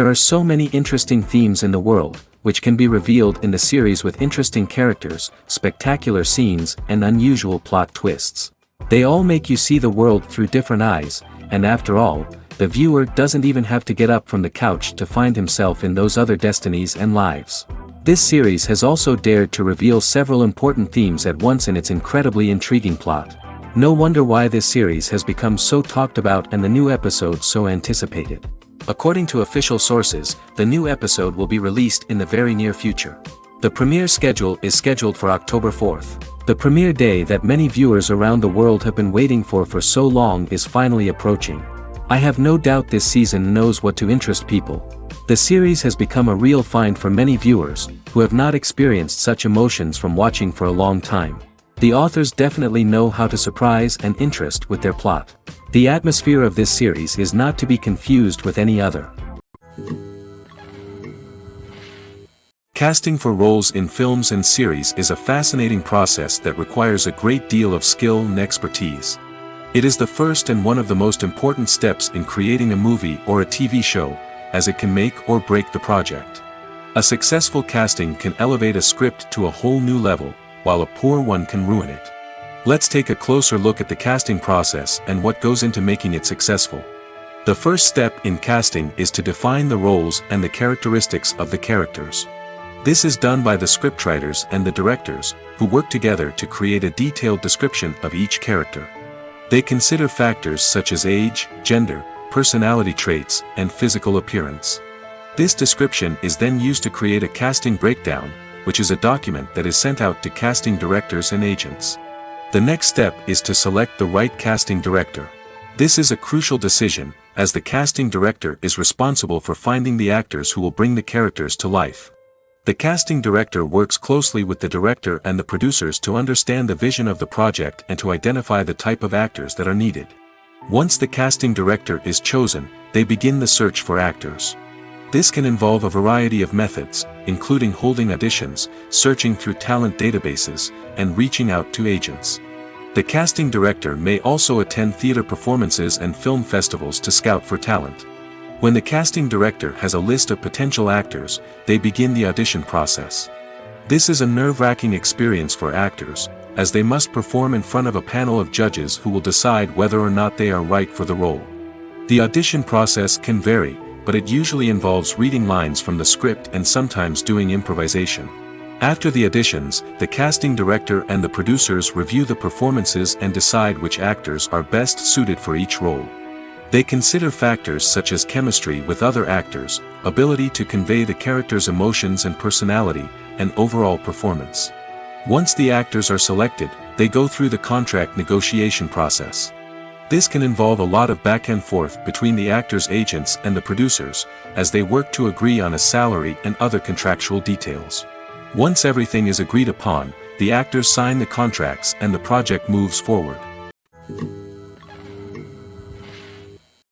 There are so many interesting themes in the world, which can be revealed in the series with interesting characters, spectacular scenes, and unusual plot twists. They all make you see the world through different eyes, and after all, the viewer doesn't even have to get up from the couch to find himself in those other destinies and lives. This series has also dared to reveal several important themes at once in its incredibly intriguing plot. No wonder why this series has become so talked about and the new episodes so anticipated. According to official sources, the new episode will be released in the very near future. The premiere schedule is scheduled for October 4th. The premiere day that many viewers around the world have been waiting for so long is finally approaching. I have no doubt this season knows what to interest people. The series has become a real find for many viewers, who have not experienced such emotions from watching for a long time. The authors definitely know how to surprise and interest with their plot. The atmosphere of this series is not to be confused with any other. Casting for roles in films and series is a fascinating process that requires a great deal of skill and expertise. It is the first and one of the most important steps in creating a movie or a TV show, as it can make or break the project. A successful casting can elevate a script to a whole new level, while a poor one can ruin it. Let's take a closer look at the casting process and what goes into making it successful. The first step in casting is to define the roles and the characteristics of the characters. This is done by the scriptwriters and the directors, who work together to create a detailed description of each character. They consider factors such as age, gender, personality traits, and physical appearance. This description is then used to create a casting breakdown, which is a document that is sent out to casting directors and agents. The next step is to select the right casting director. This is a crucial decision, as the casting director is responsible for finding the actors who will bring the characters to life. The casting director works closely with the director and the producers to understand the vision of the project and to identify the type of actors that are needed. Once the casting director is chosen, they begin the search for actors. This can involve a variety of methods, including holding auditions, searching through talent databases, and reaching out to agents. The casting director may also attend theater performances and film festivals to scout for talent. When the casting director has a list of potential actors, they begin the audition process. This is a nerve-wracking experience for actors, as they must perform in front of a panel of judges who will decide whether or not they are right for the role. The audition process can vary, but it usually involves reading lines from the script and sometimes doing improvisation. After the auditions, the casting director and the producers review the performances and decide which actors are best suited for each role. They consider factors such as chemistry with other actors, ability to convey the character's emotions and personality, and overall performance. Once the actors are selected, they go through the contract negotiation process. This can involve a lot of back and forth between the actors' agents and the producers, as they work to agree on a salary and other contractual details. Once everything is agreed upon, the actors sign the contracts and the project moves forward.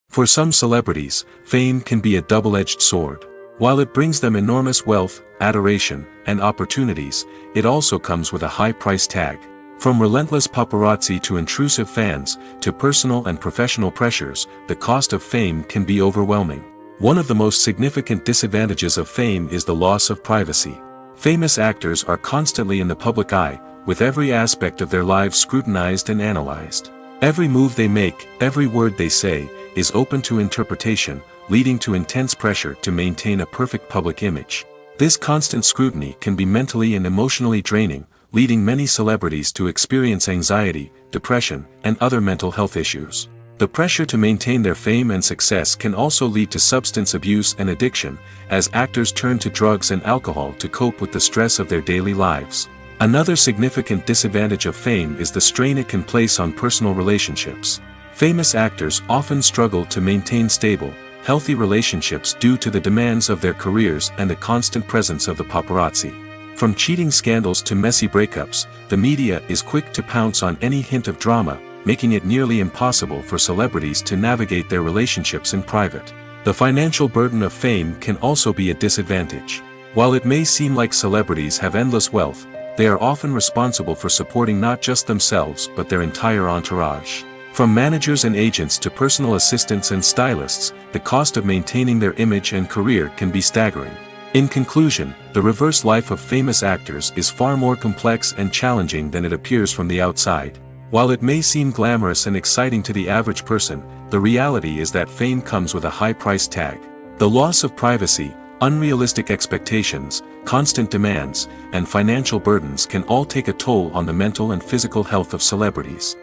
For some celebrities, fame can be a double-edged sword. While it brings them enormous wealth, adoration, and opportunities, it also comes with a high price tag. From relentless paparazzi to intrusive fans, to personal and professional pressures, the cost of fame can be overwhelming. One of the most significant disadvantages of fame is the loss of privacy. Famous actors are constantly in the public eye, with every aspect of their lives scrutinized and analyzed. Every move they make, every word they say, is open to interpretation, leading to intense pressure to maintain a perfect public image. This constant scrutiny can be mentally and emotionally draining, leading many celebrities to experience anxiety, depression, and other mental health issues. The pressure to maintain their fame and success can also lead to substance abuse and addiction, as actors turn to drugs and alcohol to cope with the stress of their daily lives. Another significant disadvantage of fame is the strain it can place on personal relationships. Famous actors often struggle to maintain stable, healthy relationships due to the demands of their careers and the constant presence of the paparazzi. From cheating scandals to messy breakups, the media is quick to pounce on any hint of drama, making it nearly impossible for celebrities to navigate their relationships in private. The financial burden of fame can also be a disadvantage. While it may seem like celebrities have endless wealth, they are often responsible for supporting not just themselves but their entire entourage. From managers and agents to personal assistants and stylists, the cost of maintaining their image and career can be staggering. In conclusion, the reverse life of famous actors is far more complex and challenging than it appears from the outside. While it may seem glamorous and exciting to the average person, the reality is that fame comes with a high price tag. The loss of privacy, unrealistic expectations, constant demands, and financial burdens can all take a toll on the mental and physical health of celebrities.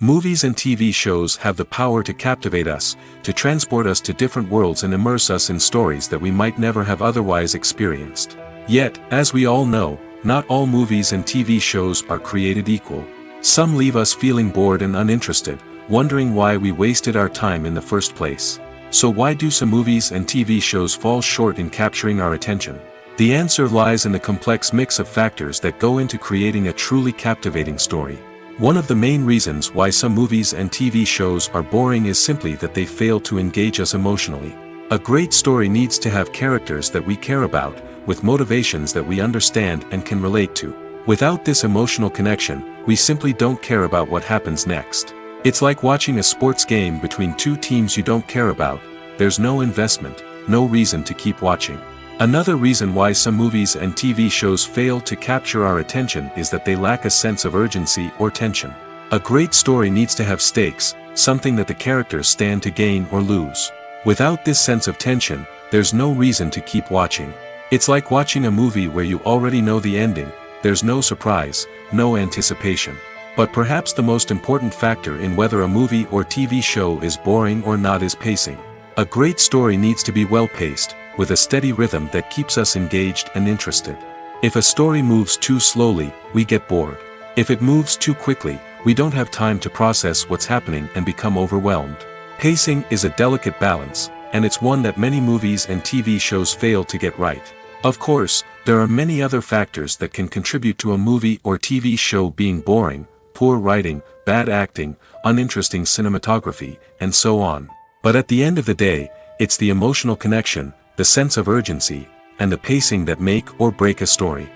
Movies and TV shows have the power to captivate us, to transport us to different worlds and immerse us in stories that we might never have otherwise experienced. Yet, as we all know, not all movies and TV shows are created equal. Some leave us feeling bored and uninterested, wondering why we wasted our time in the first place. So why do some movies and TV shows fall short in capturing our attention? The answer lies in the complex mix of factors that go into creating a truly captivating story. One of the main reasons why some movies and TV shows are boring is simply that they fail to engage us emotionally. A great story needs to have characters that we care about, with motivations that we understand and can relate to. Without this emotional connection, we simply don't care about what happens next. It's like watching a sports game between two teams you don't care about. There's no investment, no reason to keep watching. Another reason why some movies and TV shows fail to capture our attention is that they lack a sense of urgency or tension. A great story needs to have stakes, something that the characters stand to gain or lose. Without this sense of tension, there's no reason to keep watching. It's like watching a movie where you already know the ending. There's no surprise, no anticipation. But perhaps the most important factor in whether a movie or TV show is boring or not is pacing. A great story needs to be well-paced, with a steady rhythm that keeps us engaged and interested. If a story moves too slowly, we get bored. If it moves too quickly, we don't have time to process what's happening and become overwhelmed. Pacing is a delicate balance, and it's one that many movies and TV shows fail to get right. Of course, there are many other factors that can contribute to a movie or TV show being boring: poor writing, bad acting, uninteresting cinematography, and so on. But at the end of the day, it's the emotional connection, the sense of urgency, and the pacing that make or break a story.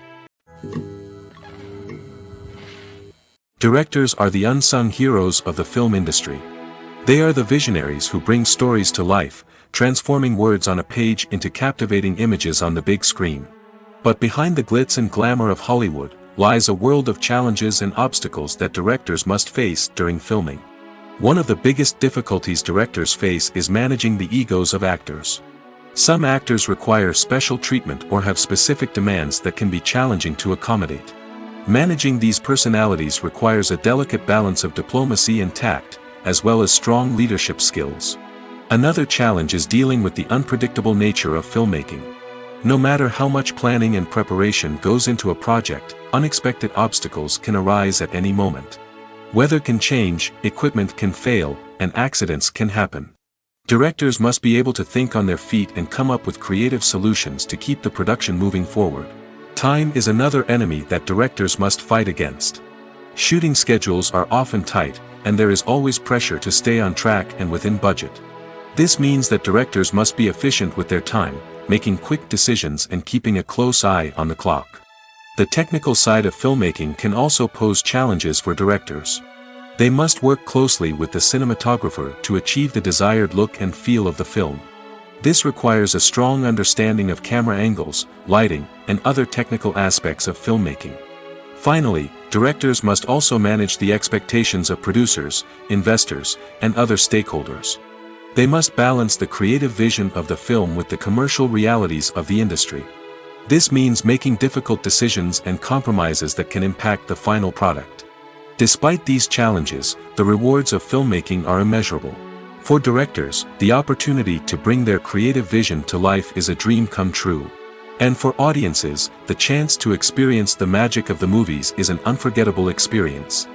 Directors are the unsung heroes of the film industry. They are the visionaries who bring stories to life, transforming words on a page into captivating images on the big screen. But behind the glitz and glamour of Hollywood lies a world of challenges and obstacles that directors must face during filming. One of the biggest difficulties directors face is managing the egos of actors. Some actors require special treatment or have specific demands that can be challenging to accommodate. Managing these personalities requires a delicate balance of diplomacy and tact, as well as strong leadership skills. Another challenge is dealing with the unpredictable nature of filmmaking. No matter how much planning and preparation goes into a project, unexpected obstacles can arise at any moment. Weather can change, equipment can fail, and accidents can happen. Directors must be able to think on their feet and come up with creative solutions to keep the production moving forward. Time is another enemy that directors must fight against. Shooting schedules are often tight, and there is always pressure to stay on track and within budget. This means that directors must be efficient with their time, making quick decisions and keeping a close eye on the clock. The technical side of filmmaking can also pose challenges for directors. They must work closely with the cinematographer to achieve the desired look and feel of the film. This requires a strong understanding of camera angles, lighting, and other technical aspects of filmmaking. Finally, directors must also manage the expectations of producers, investors, and other stakeholders. They must balance the creative vision of the film with the commercial realities of the industry. This means making difficult decisions and compromises that can impact the final product. Despite these challenges, the rewards of filmmaking are immeasurable. For directors, the opportunity to bring their creative vision to life is a dream come true. And for audiences, the chance to experience the magic of the movies is an unforgettable experience.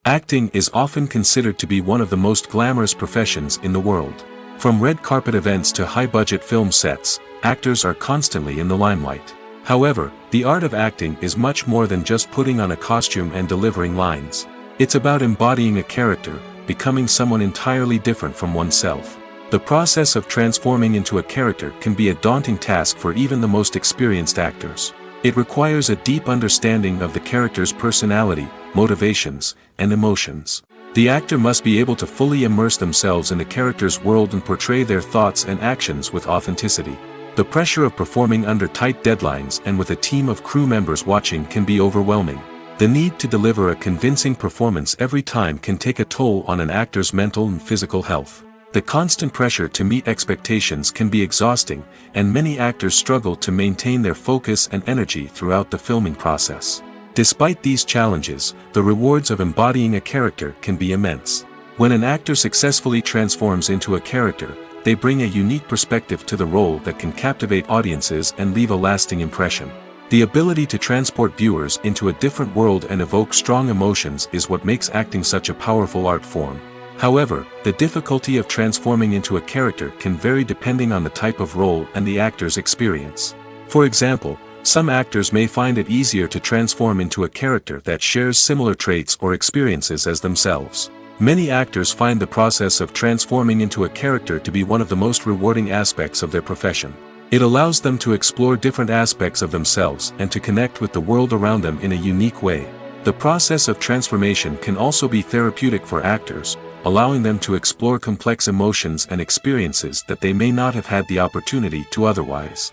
Acting is often considered to be one of the most glamorous professions in the world. From red carpet events to high-budget film sets, actors are constantly in the limelight. However, the art of acting is much more than just putting on a costume and delivering lines. It's about embodying a character, becoming someone entirely different from oneself. The process of transforming into a character can be a daunting task for even the most experienced actors. It requires a deep understanding of the character's personality, motivations, and emotions. The actor must be able to fully immerse themselves in the character's world and portray their thoughts and actions with authenticity. The pressure of performing under tight deadlines and with a team of crew members watching can be overwhelming. The need to deliver a convincing performance every time can take a toll on an actor's mental and physical health. The constant pressure to meet expectations can be exhausting, and many actors struggle to maintain their focus and energy throughout the filming process. Despite these challenges, the rewards of embodying a character can be immense. When an actor successfully transforms into a character, they bring a unique perspective to the role that can captivate audiences and leave a lasting impression. The ability to transport viewers into a different world and evoke strong emotions is what makes acting such a powerful art form. However, the difficulty of transforming into a character can vary depending on the type of role and the actor's experience. For example, some actors may find it easier to transform into a character that shares similar traits or experiences as themselves. Many actors find the process of transforming into a character to be one of the most rewarding aspects of their profession. It allows them to explore different aspects of themselves and to connect with the world around them in a unique way. The process of transformation can also be therapeutic for actors, allowing them to explore complex emotions and experiences that they may not have had the opportunity to otherwise.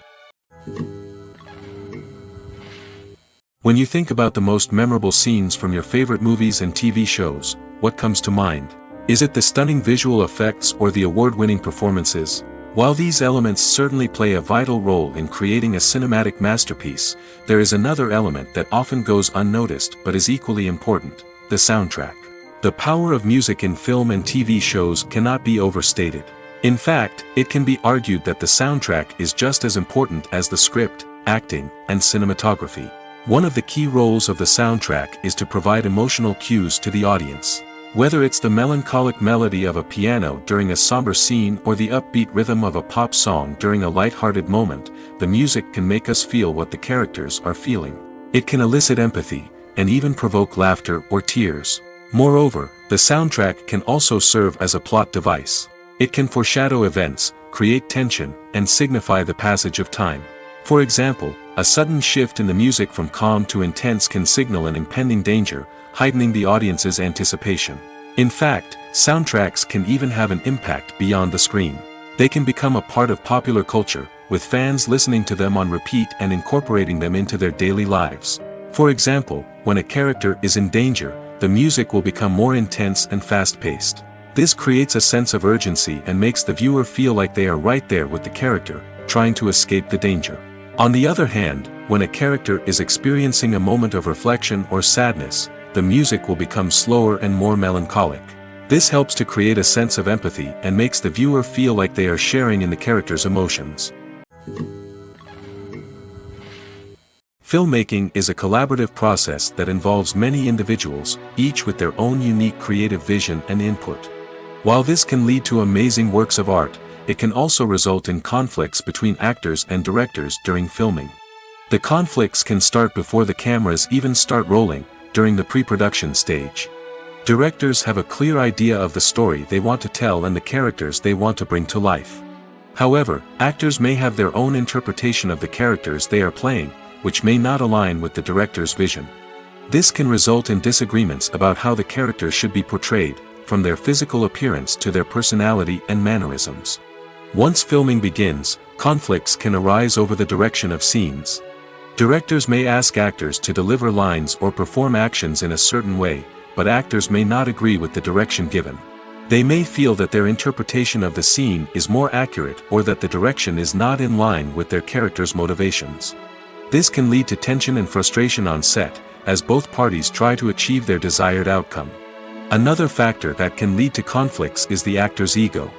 When you think about the most memorable scenes from your favorite movies and TV shows, what comes to mind? Is it the stunning visual effects or the award-winning performances? While these elements certainly play a vital role in creating a cinematic masterpiece, there is another element that often goes unnoticed but is equally important: the soundtrack. The power of music in film and TV shows cannot be overstated. In fact, it can be argued that the soundtrack is just as important as the script, acting, and cinematography. One of the key roles of the soundtrack is to provide emotional cues to the audience. Whether it's the melancholic melody of a piano during a somber scene or the upbeat rhythm of a pop song during a light-hearted moment, the music can make us feel what the characters are feeling. It can elicit empathy, and even provoke laughter or tears. Moreover, the soundtrack can also serve as a plot device. It can foreshadow events, create tension, and signify the passage of time. For example, a sudden shift in the music from calm to intense can signal an impending danger, heightening the audience's anticipation. In fact, soundtracks can even have an impact beyond the screen. They can become a part of popular culture, with fans listening to them on repeat and incorporating them into their daily lives. For example, when a character is in danger, the music will become more intense and fast-paced. This creates a sense of urgency and makes the viewer feel like they are right there with the character, trying to escape the danger. On the other hand, when a character is experiencing a moment of reflection or sadness, the music will become slower and more melancholic. This helps to create a sense of empathy and makes the viewer feel like they are sharing in the character's emotions. Filmmaking is a collaborative process that involves many individuals, each with their own unique creative vision and input. While this can lead to amazing works of art, it can also result in conflicts between actors and directors during filming. The conflicts can start before the cameras even start rolling, during the pre-production stage. Directors have a clear idea of the story they want to tell and the characters they want to bring to life. However, actors may have their own interpretation of the characters they are playing, which may not align with the director's vision. This can result in disagreements about how the characters should be portrayed, from their physical appearance to their personality and mannerisms. Once filming begins, conflicts can arise over the direction of scenes. Directors may ask actors to deliver lines or perform actions in a certain way, but actors may not agree with the direction given. They may feel that their interpretation of the scene is more accurate or that the direction is not in line with their character's motivations. This can lead to tension and frustration on set, as both parties try to achieve their desired outcome. Another factor that can lead to conflicts is the actor's ego.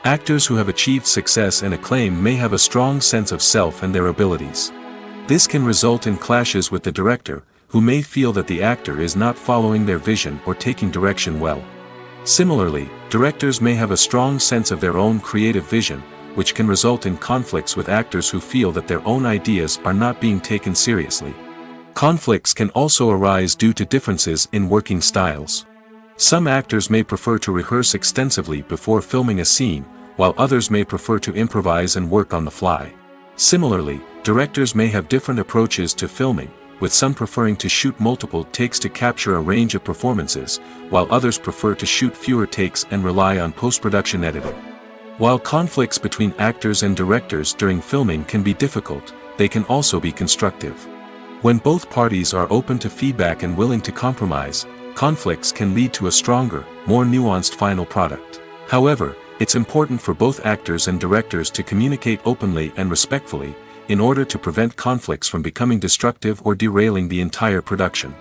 Actors who have achieved success and acclaim may have a strong sense of self and their abilities. This can result in clashes with the director, who may feel that the actor is not following their vision or taking direction well. Similarly, directors may have a strong sense of their own creative vision, which can result in conflicts with actors who feel that their own ideas are not being taken seriously. Conflicts can also arise due to differences in working styles. Some actors may prefer to rehearse extensively before filming a scene, while others may prefer to improvise and work on the fly. Similarly, Directors may have different approaches to filming, with some preferring to shoot multiple takes to capture a range of performances, while others prefer to shoot fewer takes and rely on post-production editing. While conflicts between actors and directors during filming can be difficult, they can also be constructive. When both parties are open to feedback and willing to compromise, conflicts can lead to a stronger, more nuanced final product. However, it's important for both actors and directors to communicate openly and respectfully, in order to prevent conflicts from becoming destructive or derailing the entire production.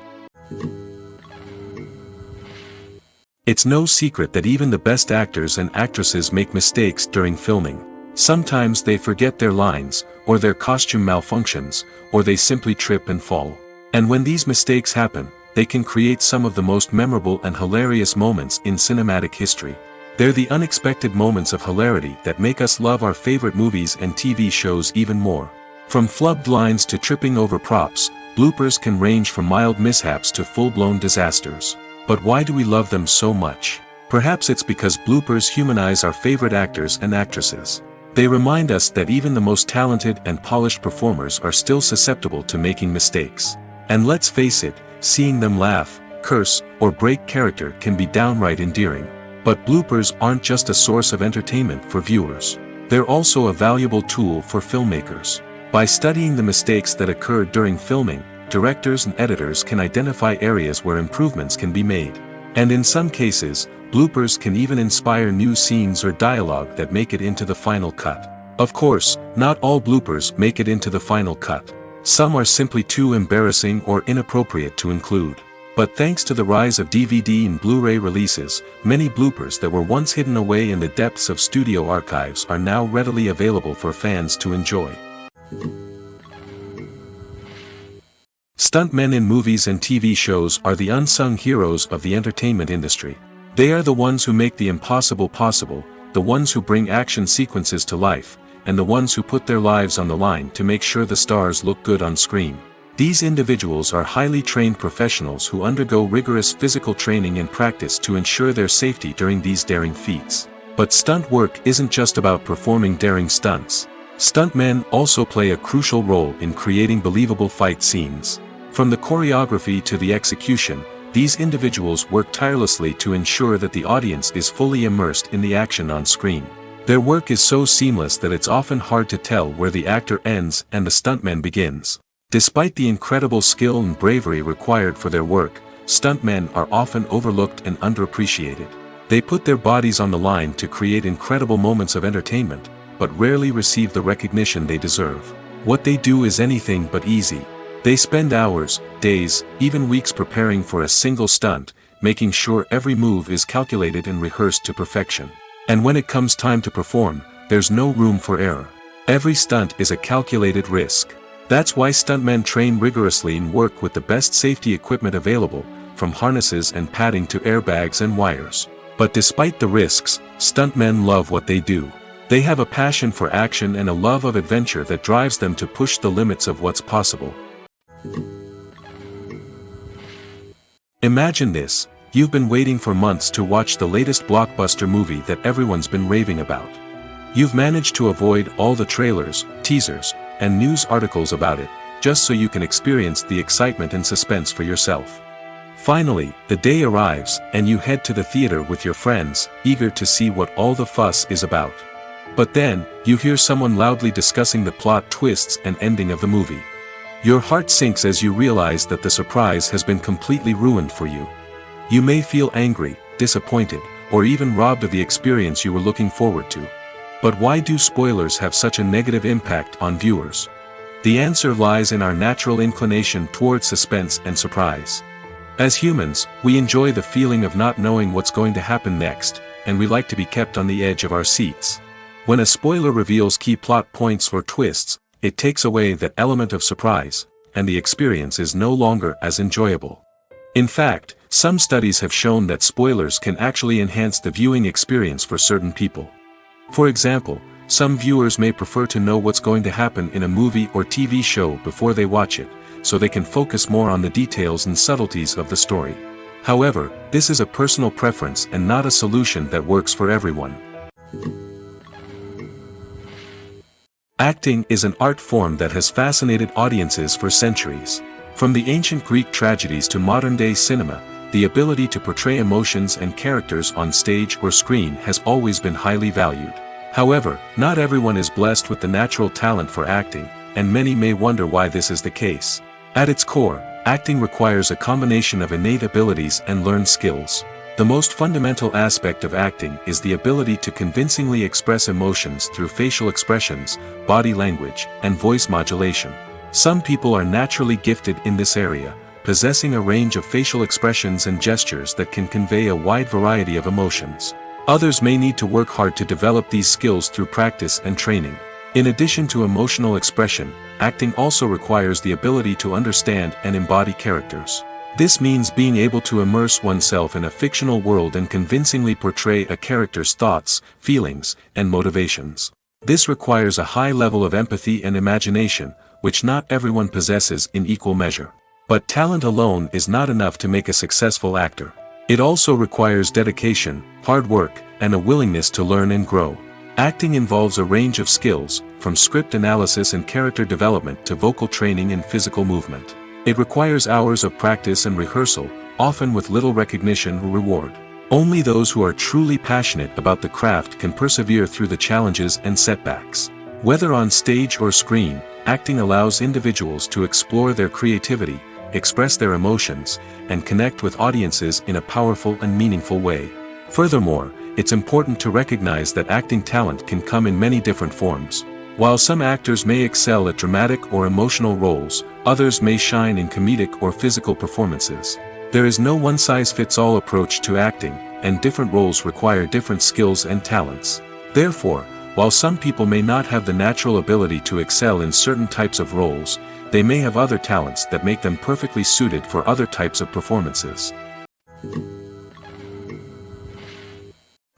It's no secret that even the best actors and actresses make mistakes during filming. Sometimes they forget their lines, or their costume malfunctions, or they simply trip and fall. And when these mistakes happen, they can create some of the most memorable and hilarious moments in cinematic history. They're the unexpected moments of hilarity that make us love our favorite movies and TV shows even more. From flubbed lines to tripping over props, bloopers can range from mild mishaps to full-blown disasters. But why do we love them so much? Perhaps it's because bloopers humanize our favorite actors and actresses. They remind us that even the most talented and polished performers are still susceptible to making mistakes. And let's face it, seeing them laugh, curse, or break character can be downright endearing. But bloopers aren't just a source of entertainment for viewers. They're also a valuable tool for filmmakers. By studying the mistakes that occurred during filming, directors and editors can identify areas where improvements can be made. And in some cases, bloopers can even inspire new scenes or dialogue that make it into the final cut. Of course, not all bloopers make it into the final cut. Some are simply too embarrassing or inappropriate to include. But thanks to the rise of DVD and Blu-ray releases, many bloopers that were once hidden away in the depths of studio archives are now readily available for fans to enjoy. Stuntmen in movies and TV shows are the unsung heroes of the entertainment industry. They are the ones who make the impossible possible, the ones who bring action sequences to life, and the ones who put their lives on the line to make sure the stars look good on screen. These individuals are highly trained professionals who undergo rigorous physical training and practice to ensure their safety during these daring feats. But stunt work isn't just about performing daring stunts. Stuntmen also play a crucial role in creating believable fight scenes. From the choreography to the execution, these individuals work tirelessly to ensure that the audience is fully immersed in the action on screen. Their work is so seamless that it's often hard to tell where the actor ends and the stuntman begins. Despite the incredible skill and bravery required for their work, stuntmen are often overlooked and underappreciated. They put their bodies on the line to create incredible moments of entertainment, but rarely receive the recognition they deserve. What they do is anything but easy. They spend hours, days, even weeks preparing for a single stunt, making sure every move is calculated and rehearsed to perfection. And when it comes time to perform, there's no room for error. Every stunt is a calculated risk. That's why stuntmen train rigorously and work with the best safety equipment available, from harnesses and padding to airbags and wires. But despite the risks, stuntmen love what they do. They have a passion for action and a love of adventure that drives them to push the limits of what's possible. Imagine this: you've been waiting for months to watch the latest blockbuster movie that everyone's been raving about. You've managed to avoid all the trailers, teasers, and news articles about it, just so you can experience the excitement and suspense for yourself. Finally, the day arrives, and you head to the theater with your friends, eager to see what all the fuss is about. But then, you hear someone loudly discussing the plot twists and ending of the movie. Your heart sinks as you realize that the surprise has been completely ruined for you. You may feel angry, disappointed, or even robbed of the experience you were looking forward to. But why do spoilers have such a negative impact on viewers? The answer lies in our natural inclination towards suspense and surprise. As humans, we enjoy the feeling of not knowing what's going to happen next, and we like to be kept on the edge of our seats. When a spoiler reveals key plot points or twists, it takes away that element of surprise, and the experience is no longer as enjoyable. In fact, some studies have shown that spoilers can actually enhance the viewing experience for certain people. For example, some viewers may prefer to know what's going to happen in a movie or TV show before they watch it, so they can focus more on the details and subtleties of the story. However, this is a personal preference and not a solution that works for everyone. Acting is an art form that has fascinated audiences for centuries. From the ancient Greek tragedies to modern-day cinema, the ability to portray emotions and characters on stage or screen has always been highly valued. However, not everyone is blessed with the natural talent for acting, and many may wonder why this is the case. At its core, acting requires a combination of innate abilities and learned skills. The most fundamental aspect of acting is the ability to convincingly express emotions through facial expressions, body language, and voice modulation. Some people are naturally gifted in this area, possessing a range of facial expressions and gestures that can convey a wide variety of emotions. Others may need to work hard to develop these skills through practice and training. In addition to emotional expression, acting also requires the ability to understand and embody characters. This means being able to immerse oneself in a fictional world and convincingly portray a character's thoughts, feelings, and motivations. This requires a high level of empathy and imagination, which not everyone possesses in equal measure. But talent alone is not enough to make a successful actor. It also requires dedication, hard work, and a willingness to learn and grow. Acting involves a range of skills, from script analysis and character development to vocal training and physical movement. It requires hours of practice and rehearsal, often with little recognition or reward. Only those who are truly passionate about the craft can persevere through the challenges and setbacks. Whether on stage or screen, acting allows individuals to explore their creativity, express their emotions, and connect with audiences in a powerful and meaningful way. Furthermore, it's important to recognize that acting talent can come in many different forms. While some actors may excel at dramatic or emotional roles, others may shine in comedic or physical performances. There is no one-size-fits-all approach to acting, and different roles require different skills and talents. Therefore, while some people may not have the natural ability to excel in certain types of roles, they may have other talents that make them perfectly suited for other types of performances.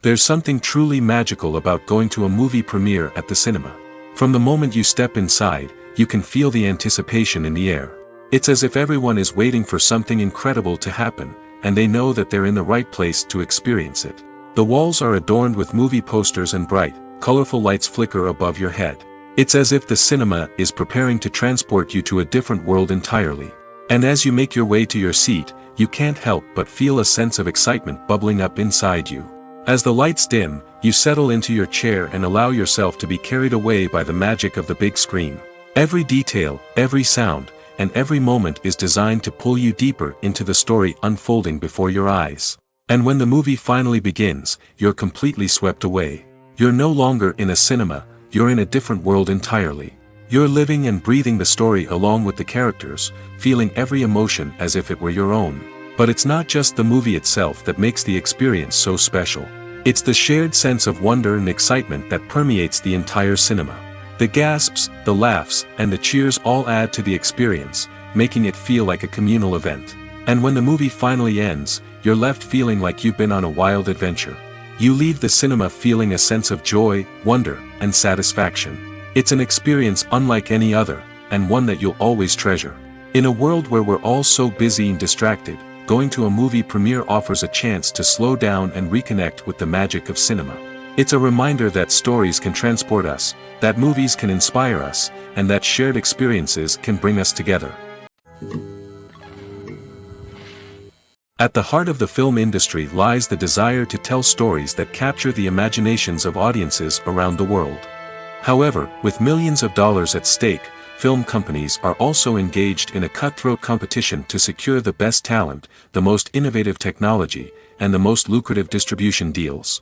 There's something truly magical about going to a movie premiere at the cinema. From the moment you step inside, you can feel the anticipation in the air. It's as if everyone is waiting for something incredible to happen, and they know that they're in the right place to experience it. The walls are adorned with movie posters and bright, colorful lights flicker above your head. It's as if the cinema is preparing to transport you to a different world entirely. And as you make your way to your seat, you can't help but feel a sense of excitement bubbling up inside you. As the lights dim, you settle into your chair and allow yourself to be carried away by the magic of the big screen. Every detail, every sound, and every moment is designed to pull you deeper into the story unfolding before your eyes. And when the movie finally begins, you're completely swept away. You're no longer in a cinema, you're in a different world entirely. You're living and breathing the story along with the characters, feeling every emotion as if it were your own. But it's not just the movie itself that makes the experience so special. It's the shared sense of wonder and excitement that permeates the entire cinema. The gasps, the laughs, and the cheers all add to the experience, making it feel like a communal event. And when the movie finally ends, you're left feeling like you've been on a wild adventure. You leave the cinema feeling a sense of joy, wonder, and satisfaction. It's an experience unlike any other, and one that you'll always treasure. In a world where we're all so busy and distracted, going to a movie premiere offers a chance to slow down and reconnect with the magic of cinema. It's a reminder that stories can transport us, that movies can inspire us, and that shared experiences can bring us together. At the heart of the film industry lies the desire to tell stories that capture the imaginations of audiences around the world. However, with millions of dollars at stake, film companies are also engaged in a cutthroat competition to secure the best talent, the most innovative technology, and the most lucrative distribution deals.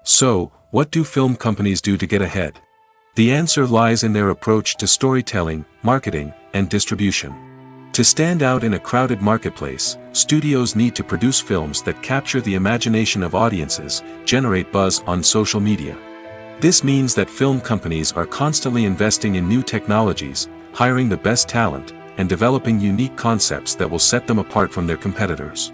So, what do film companies do to get ahead? The answer lies in their approach to storytelling, marketing, and distribution. To stand out in a crowded marketplace, studios need to produce films that capture the imagination of audiences, generate buzz on social media. This means that film companies are constantly investing in new technologies, hiring the best talent, and developing unique concepts that will set them apart from their competitors.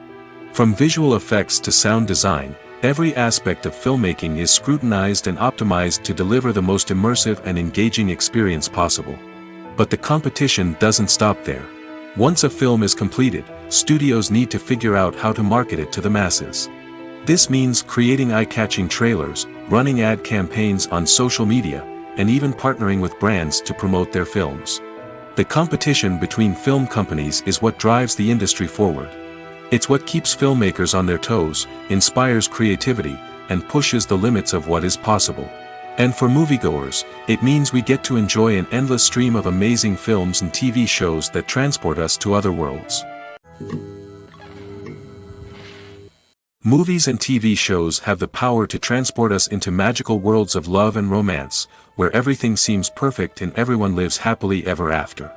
From visual effects to sound design, every aspect of filmmaking is scrutinized and optimized to deliver the most immersive and engaging experience possible. But the competition doesn't stop there. Once a film is completed, studios need to figure out how to market it to the masses. This means creating eye-catching trailers, running ad campaigns on social media, and even partnering with brands to promote their films. The competition between film companies is what drives the industry forward. It's what keeps filmmakers on their toes, inspires creativity, and pushes the limits of what is possible. And for moviegoers, it means we get to enjoy an endless stream of amazing films and TV shows that transport us to other worlds. Movies and TV shows have the power to transport us into magical worlds of love and romance, where everything seems perfect and everyone lives happily ever after.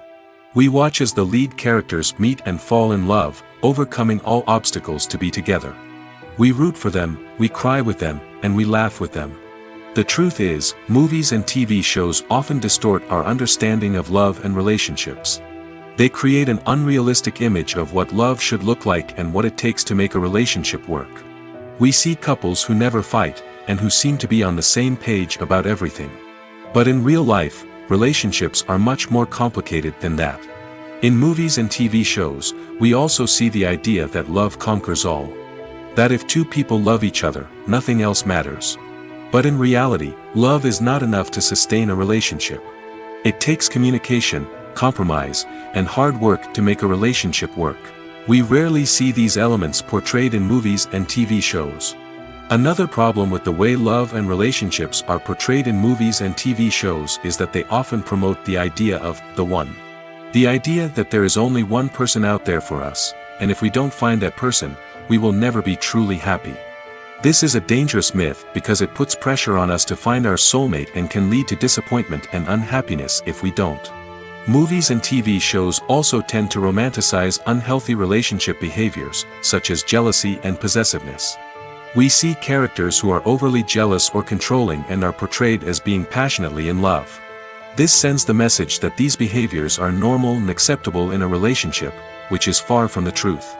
We watch as the lead characters meet and fall in love, overcoming all obstacles to be together. We root for them, we cry with them, and we laugh with them. The truth is, movies and TV shows often distort our understanding of love and relationships. They create an unrealistic image of what love should look like and what it takes to make a relationship work. We see couples who never fight, and who seem to be on the same page about everything. But in real life, relationships are much more complicated than that. In movies and TV shows, we also see the idea that love conquers all. That if two people love each other, nothing else matters. But in reality, love is not enough to sustain a relationship. It takes communication, compromise, and hard work to make a relationship work. We rarely see these elements portrayed in movies and TV shows. Another problem with the way love and relationships are portrayed in movies and TV shows is that they often promote the idea of the one. The idea that there is only one person out there for us, and if we don't find that person, we will never be truly happy. This is a dangerous myth because it puts pressure on us to find our soulmate and can lead to disappointment and unhappiness if we don't. Movies and TV shows also tend to romanticize unhealthy relationship behaviors, such as jealousy and possessiveness. We see characters who are overly jealous or controlling and are portrayed as being passionately in love. This sends the message that these behaviors are normal and acceptable in a relationship, which is far from the truth.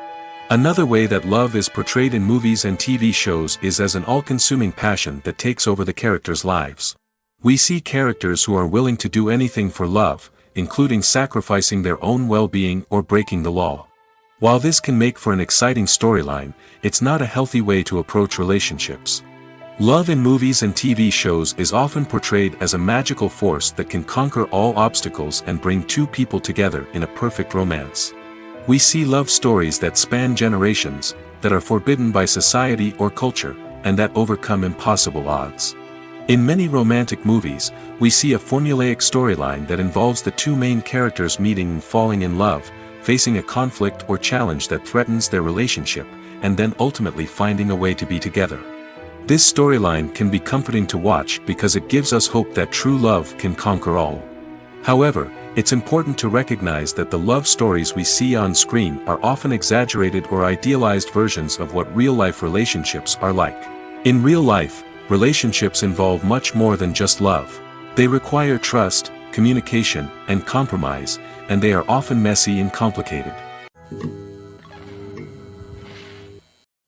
Another way that love is portrayed in movies and TV shows is as an all-consuming passion that takes over the characters' lives. We see characters who are willing to do anything for love, including sacrificing their own well-being or breaking the law. While this can make for an exciting storyline, it's not a healthy way to approach relationships. Love in movies and TV shows is often portrayed as a magical force that can conquer all obstacles and bring two people together in a perfect romance. We see love stories that span generations, that are forbidden by society or culture, and that overcome impossible odds. In many romantic movies, we see a formulaic storyline that involves the two main characters meeting and falling in love, facing a conflict or challenge that threatens their relationship, and then ultimately finding a way to be together. This storyline can be comforting to watch because it gives us hope that true love can conquer all. However, it's important to recognize that the love stories we see on screen are often exaggerated or idealized versions of what real-life relationships are like. In real life, relationships involve much more than just love. They require trust, communication, and compromise, and they are often messy and complicated.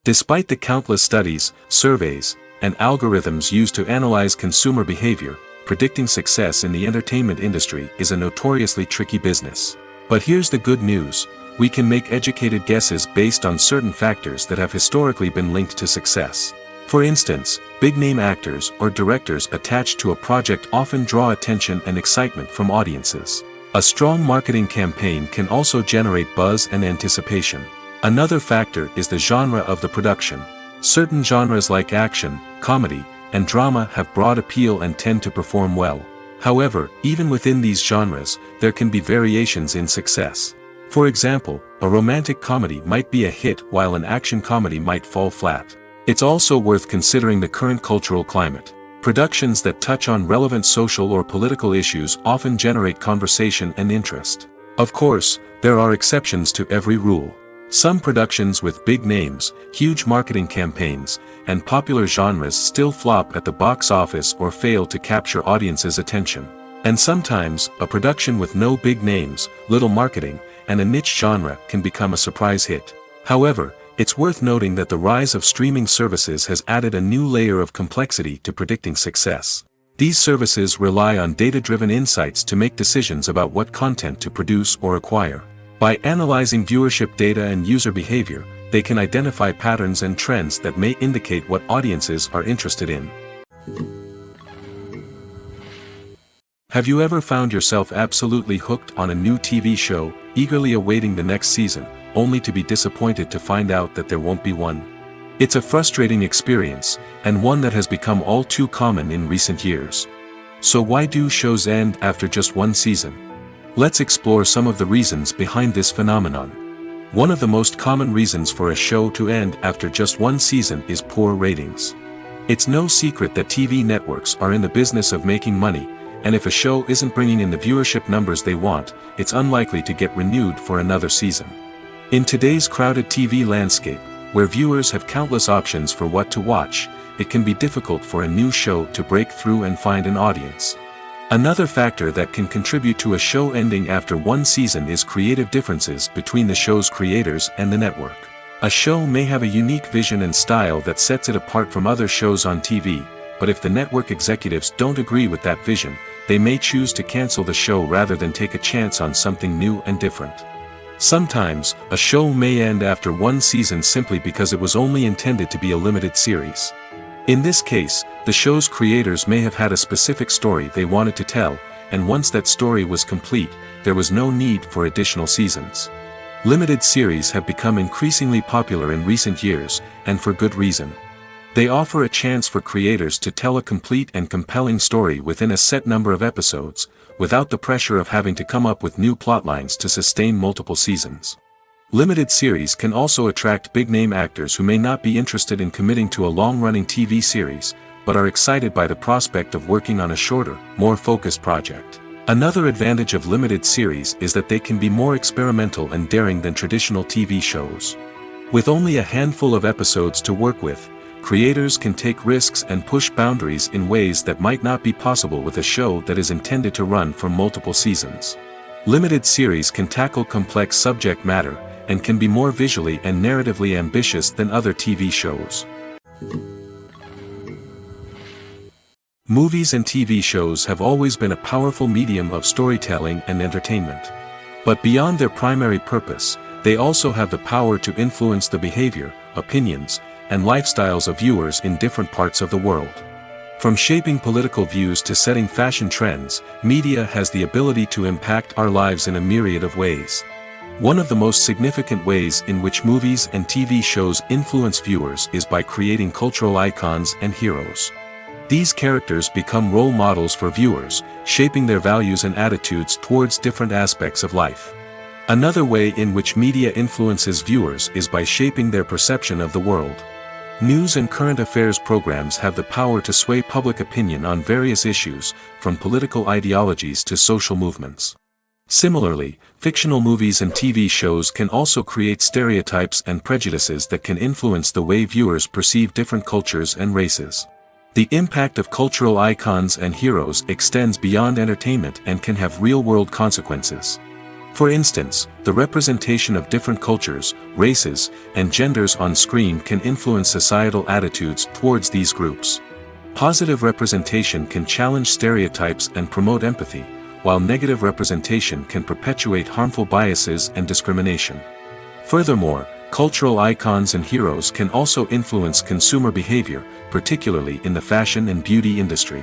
Despite the countless studies, surveys, and algorithms used to analyze consumer behavior, predicting success in the entertainment industry is a notoriously tricky business. But here's the good news: we can make educated guesses based on certain factors that have historically been linked to success. For instance, big-name actors or directors attached to a project often draw attention and excitement from audiences. A strong marketing campaign can also generate buzz and anticipation. Another factor is the genre of the production. Certain genres like action, comedy, and drama have broad appeal and tend to perform well. However, even within these genres, there can be variations in success. For example, a romantic comedy might be a hit while an action comedy might fall flat. It's also worth considering the current cultural climate. Productions that touch on relevant social or political issues often generate conversation and interest. Of course, there are exceptions to every rule. Some productions with big names, huge marketing campaigns, and popular genres still flop at the box office or fail to capture audiences' attention. And sometimes, a production with no big names, little marketing, and a niche genre can become a surprise hit. However, it's worth noting that the rise of streaming services has added a new layer of complexity to predicting success. These services rely on data-driven insights to make decisions about what content to produce or acquire. By analyzing viewership data and user behavior, they can identify patterns and trends that may indicate what audiences are interested in. Have you ever found yourself absolutely hooked on a new TV show, eagerly awaiting the next season, only to be disappointed to find out that there won't be one? It's a frustrating experience, and one that has become all too common in recent years. So why do shows end after just one season? Let's explore some of the reasons behind this phenomenon. One of the most common reasons for a show to end after just one season is poor ratings. It's no secret that TV networks are in the business of making money, and if a show isn't bringing in the viewership numbers they want, it's unlikely to get renewed for another season. In today's crowded TV landscape, where viewers have countless options for what to watch, it can be difficult for a new show to break through and find an audience. Another factor that can contribute to a show ending after one season is creative differences between the show's creators and the network. A show may have a unique vision and style that sets it apart from other shows on TV, but if the network executives don't agree with that vision, they may choose to cancel the show rather than take a chance on something new and different. Sometimes, a show may end after one season simply because it was only intended to be a limited series. In this case, the show's creators may have had a specific story they wanted to tell, and once that story was complete, there was no need for additional seasons. Limited series have become increasingly popular in recent years, and for good reason. They offer a chance for creators to tell a complete and compelling story within a set number of episodes, without the pressure of having to come up with new plotlines to sustain multiple seasons. Limited series can also attract big-name actors who may not be interested in committing to a long-running TV series, but are excited by the prospect of working on a shorter, more focused project. Another advantage of limited series is that they can be more experimental and daring than traditional TV shows. With only a handful of episodes to work with, creators can take risks and push boundaries in ways that might not be possible with a show that is intended to run for multiple seasons. Limited series can tackle complex subject matter, and can be more visually and narratively ambitious than other TV shows. Movies and TV shows have always been a powerful medium of storytelling and entertainment. But beyond their primary purpose, they also have the power to influence the behavior, opinions, and lifestyles of viewers in different parts of the world. From shaping political views to setting fashion trends, media has the ability to impact our lives in a myriad of ways. One of the most significant ways in which movies and TV shows influence viewers is by creating cultural icons and heroes. These characters become role models for viewers, shaping their values and attitudes towards different aspects of life. Another way in which media influences viewers is by shaping their perception of the world. News and current affairs programs have the power to sway public opinion on various issues, from political ideologies to social movements. Similarly, fictional movies and TV shows can also create stereotypes and prejudices that can influence the way viewers perceive different cultures and races. The impact of cultural icons and heroes extends beyond entertainment and can have real-world consequences. For instance, the representation of different cultures, races, and genders on screen can influence societal attitudes towards these groups. Positive representation can challenge stereotypes and promote empathy, while negative representation can perpetuate harmful biases and discrimination. Furthermore, cultural icons and heroes can also influence consumer behavior, particularly in the fashion and beauty industry.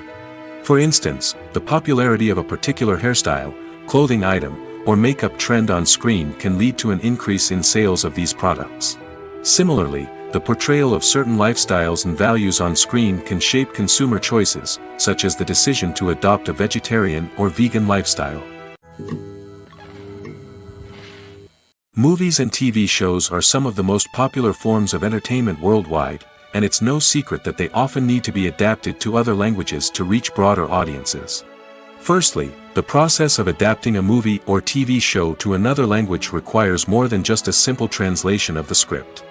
For instance, the popularity of a particular hairstyle, clothing item, or makeup trend on screen can lead to an increase in sales of these products. Similarly, the portrayal of certain lifestyles and values on screen can shape consumer choices, such as the decision to adopt a vegetarian or vegan lifestyle. Movies and TV shows are some of the most popular forms of entertainment worldwide, and it's no secret that they often need to be adapted to other languages to reach broader audiences. Firstly, the process of adapting a movie or TV show to another language requires more than just a simple translation of the script.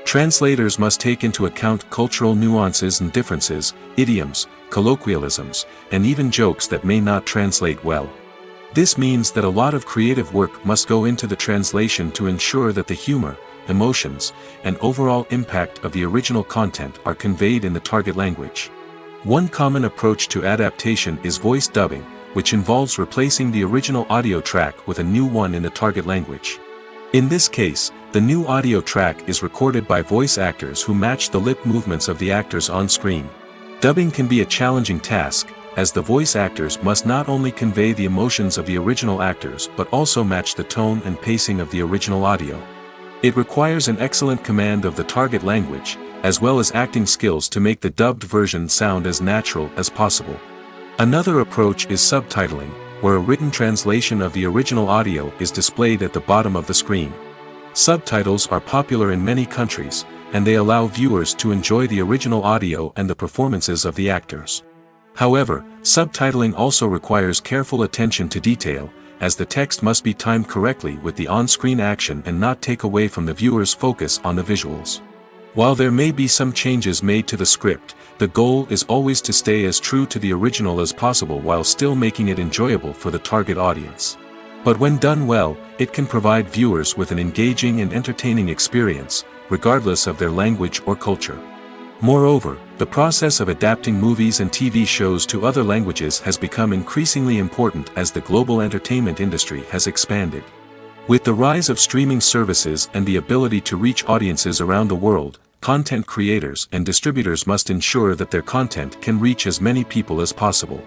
Translators must take into account cultural nuances and differences, idioms, colloquialisms, and even jokes that may not translate well. This means that a lot of creative work must go into the translation to ensure that the humor, emotions, and overall impact of the original content are conveyed in the target language. One common approach to adaptation is voice dubbing, which involves replacing the original audio track with a new one in the target language. In this case, the new audio track is recorded by voice actors who match the lip movements of the actors on screen. Dubbing can be a challenging task, as the voice actors must not only convey the emotions of the original actors but also match the tone and pacing of the original audio. It requires an excellent command of the target language, as well as acting skills to make the dubbed version sound as natural as possible. Another approach is subtitling, where a written translation of the original audio is displayed at the bottom of the screen. Subtitles are popular in many countries, and they allow viewers to enjoy the original audio and the performances of the actors. However, subtitling also requires careful attention to detail, as the text must be timed correctly with the on-screen action and not take away from the viewer's focus on the visuals. While there may be some changes made to the script, the goal is always to stay as true to the original as possible while still making it enjoyable for the target audience. But when done well, it can provide viewers with an engaging and entertaining experience, regardless of their language or culture. Moreover, the process of adapting movies and TV shows to other languages has become increasingly important as the global entertainment industry has expanded. With the rise of streaming services and the ability to reach audiences around the world, content creators and distributors must ensure that their content can reach as many people as possible.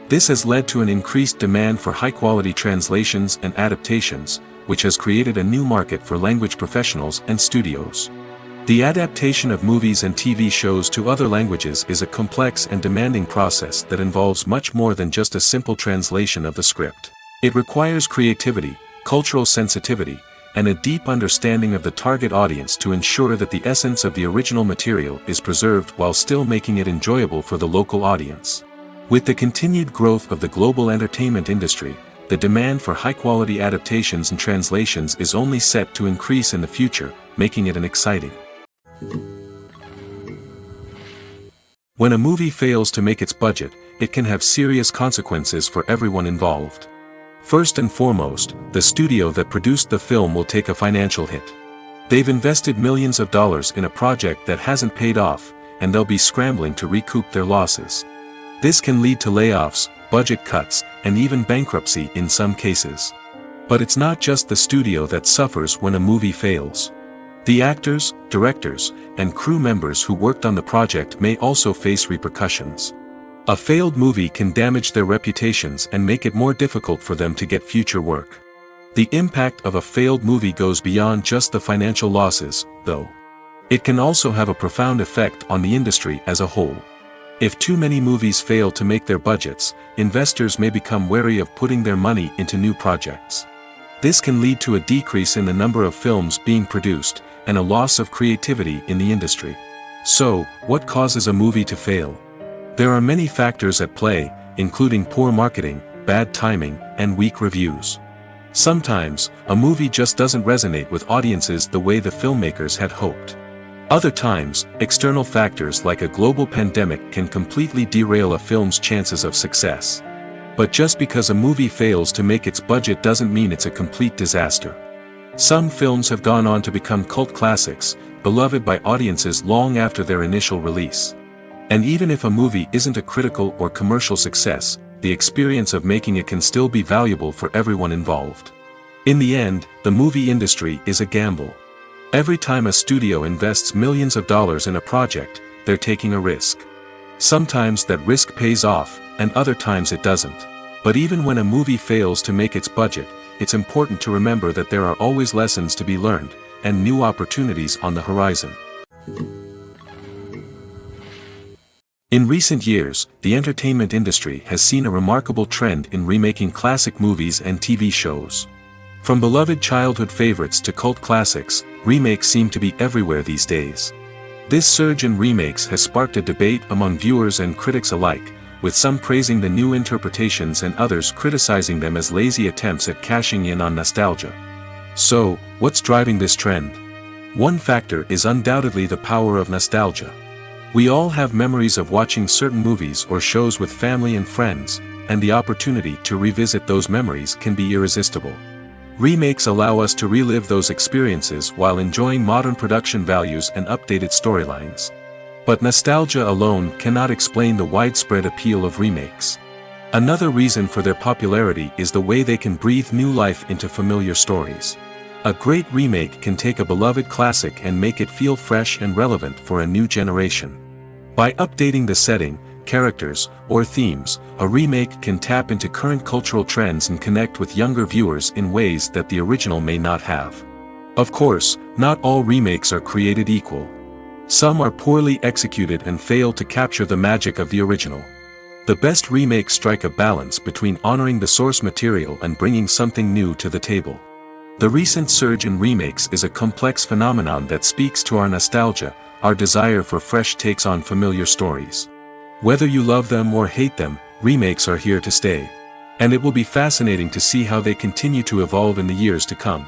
This has led to an increased demand for high-quality translations and adaptations, which has created a new market for language professionals and studios. The adaptation of movies and TV shows to other languages is a complex and demanding process that involves much more than just a simple translation of the script. It requires creativity, cultural sensitivity, and a deep understanding of the target audience to ensure that the essence of the original material is preserved while still making it enjoyable for the local audience. With the continued growth of the global entertainment industry, the demand for high-quality adaptations and translations is only set to increase in the future, making it an exciting. When a movie fails to make its budget, it can have serious consequences for everyone involved. First and foremost, the studio that produced the film will take a financial hit. They've invested millions of dollars in a project that hasn't paid off, and they'll be scrambling to recoup their losses. This can lead to layoffs, budget cuts, and even bankruptcy in some cases. But it's not just the studio that suffers when a movie fails. The actors, directors, and crew members who worked on the project may also face repercussions. A failed movie can damage their reputations and make it more difficult for them to get future work. The impact of a failed movie goes beyond just the financial losses, though. It can also have a profound effect on the industry as a whole. If too many movies fail to make their budgets, investors may become wary of putting their money into new projects. This can lead to a decrease in the number of films being produced, and a loss of creativity in the industry. So, what causes a movie to fail? There are many factors at play, including poor marketing, bad timing, and weak reviews. Sometimes, a movie just doesn't resonate with audiences the way the filmmakers had hoped. Other times, external factors like a global pandemic can completely derail a film's chances of success. But just because a movie fails to make its budget doesn't mean it's a complete disaster. Some films have gone on to become cult classics, beloved by audiences long after their initial release. And even if a movie isn't a critical or commercial success, the experience of making it can still be valuable for everyone involved. In the end, the movie industry is a gamble. Every time a studio invests millions of dollars in a project, they're taking a risk. Sometimes that risk pays off, and other times it doesn't. But even when a movie fails to make its budget, it's important to remember that there are always lessons to be learned, and new opportunities on the horizon. In recent years, the entertainment industry has seen a remarkable trend in remaking classic movies and TV shows. From beloved childhood favorites to cult classics, remakes seem to be everywhere these days. This surge in remakes has sparked a debate among viewers and critics alike, with some praising the new interpretations and others criticizing them as lazy attempts at cashing in on nostalgia. So, what's driving this trend? One factor is undoubtedly the power of nostalgia. We all have memories of watching certain movies or shows with family and friends, and the opportunity to revisit those memories can be irresistible. Remakes allow us to relive those experiences while enjoying modern production values and updated storylines. But nostalgia alone cannot explain the widespread appeal of remakes. Another reason for their popularity is the way they can breathe new life into familiar stories. A great remake can take a beloved classic and make it feel fresh and relevant for a new generation. By updating the setting, characters, or themes, a remake can tap into current cultural trends and connect with younger viewers in ways that the original may not have. Of course, not all remakes are created equal. Some are poorly executed and fail to capture the magic of the original. The best remakes strike a balance between honoring the source material and bringing something new to the table. The recent surge in remakes is a complex phenomenon that speaks to our nostalgia, our desire for fresh takes on familiar stories. Whether you love them or hate them, remakes are here to stay. And it will be fascinating to see how they continue to evolve in the years to come.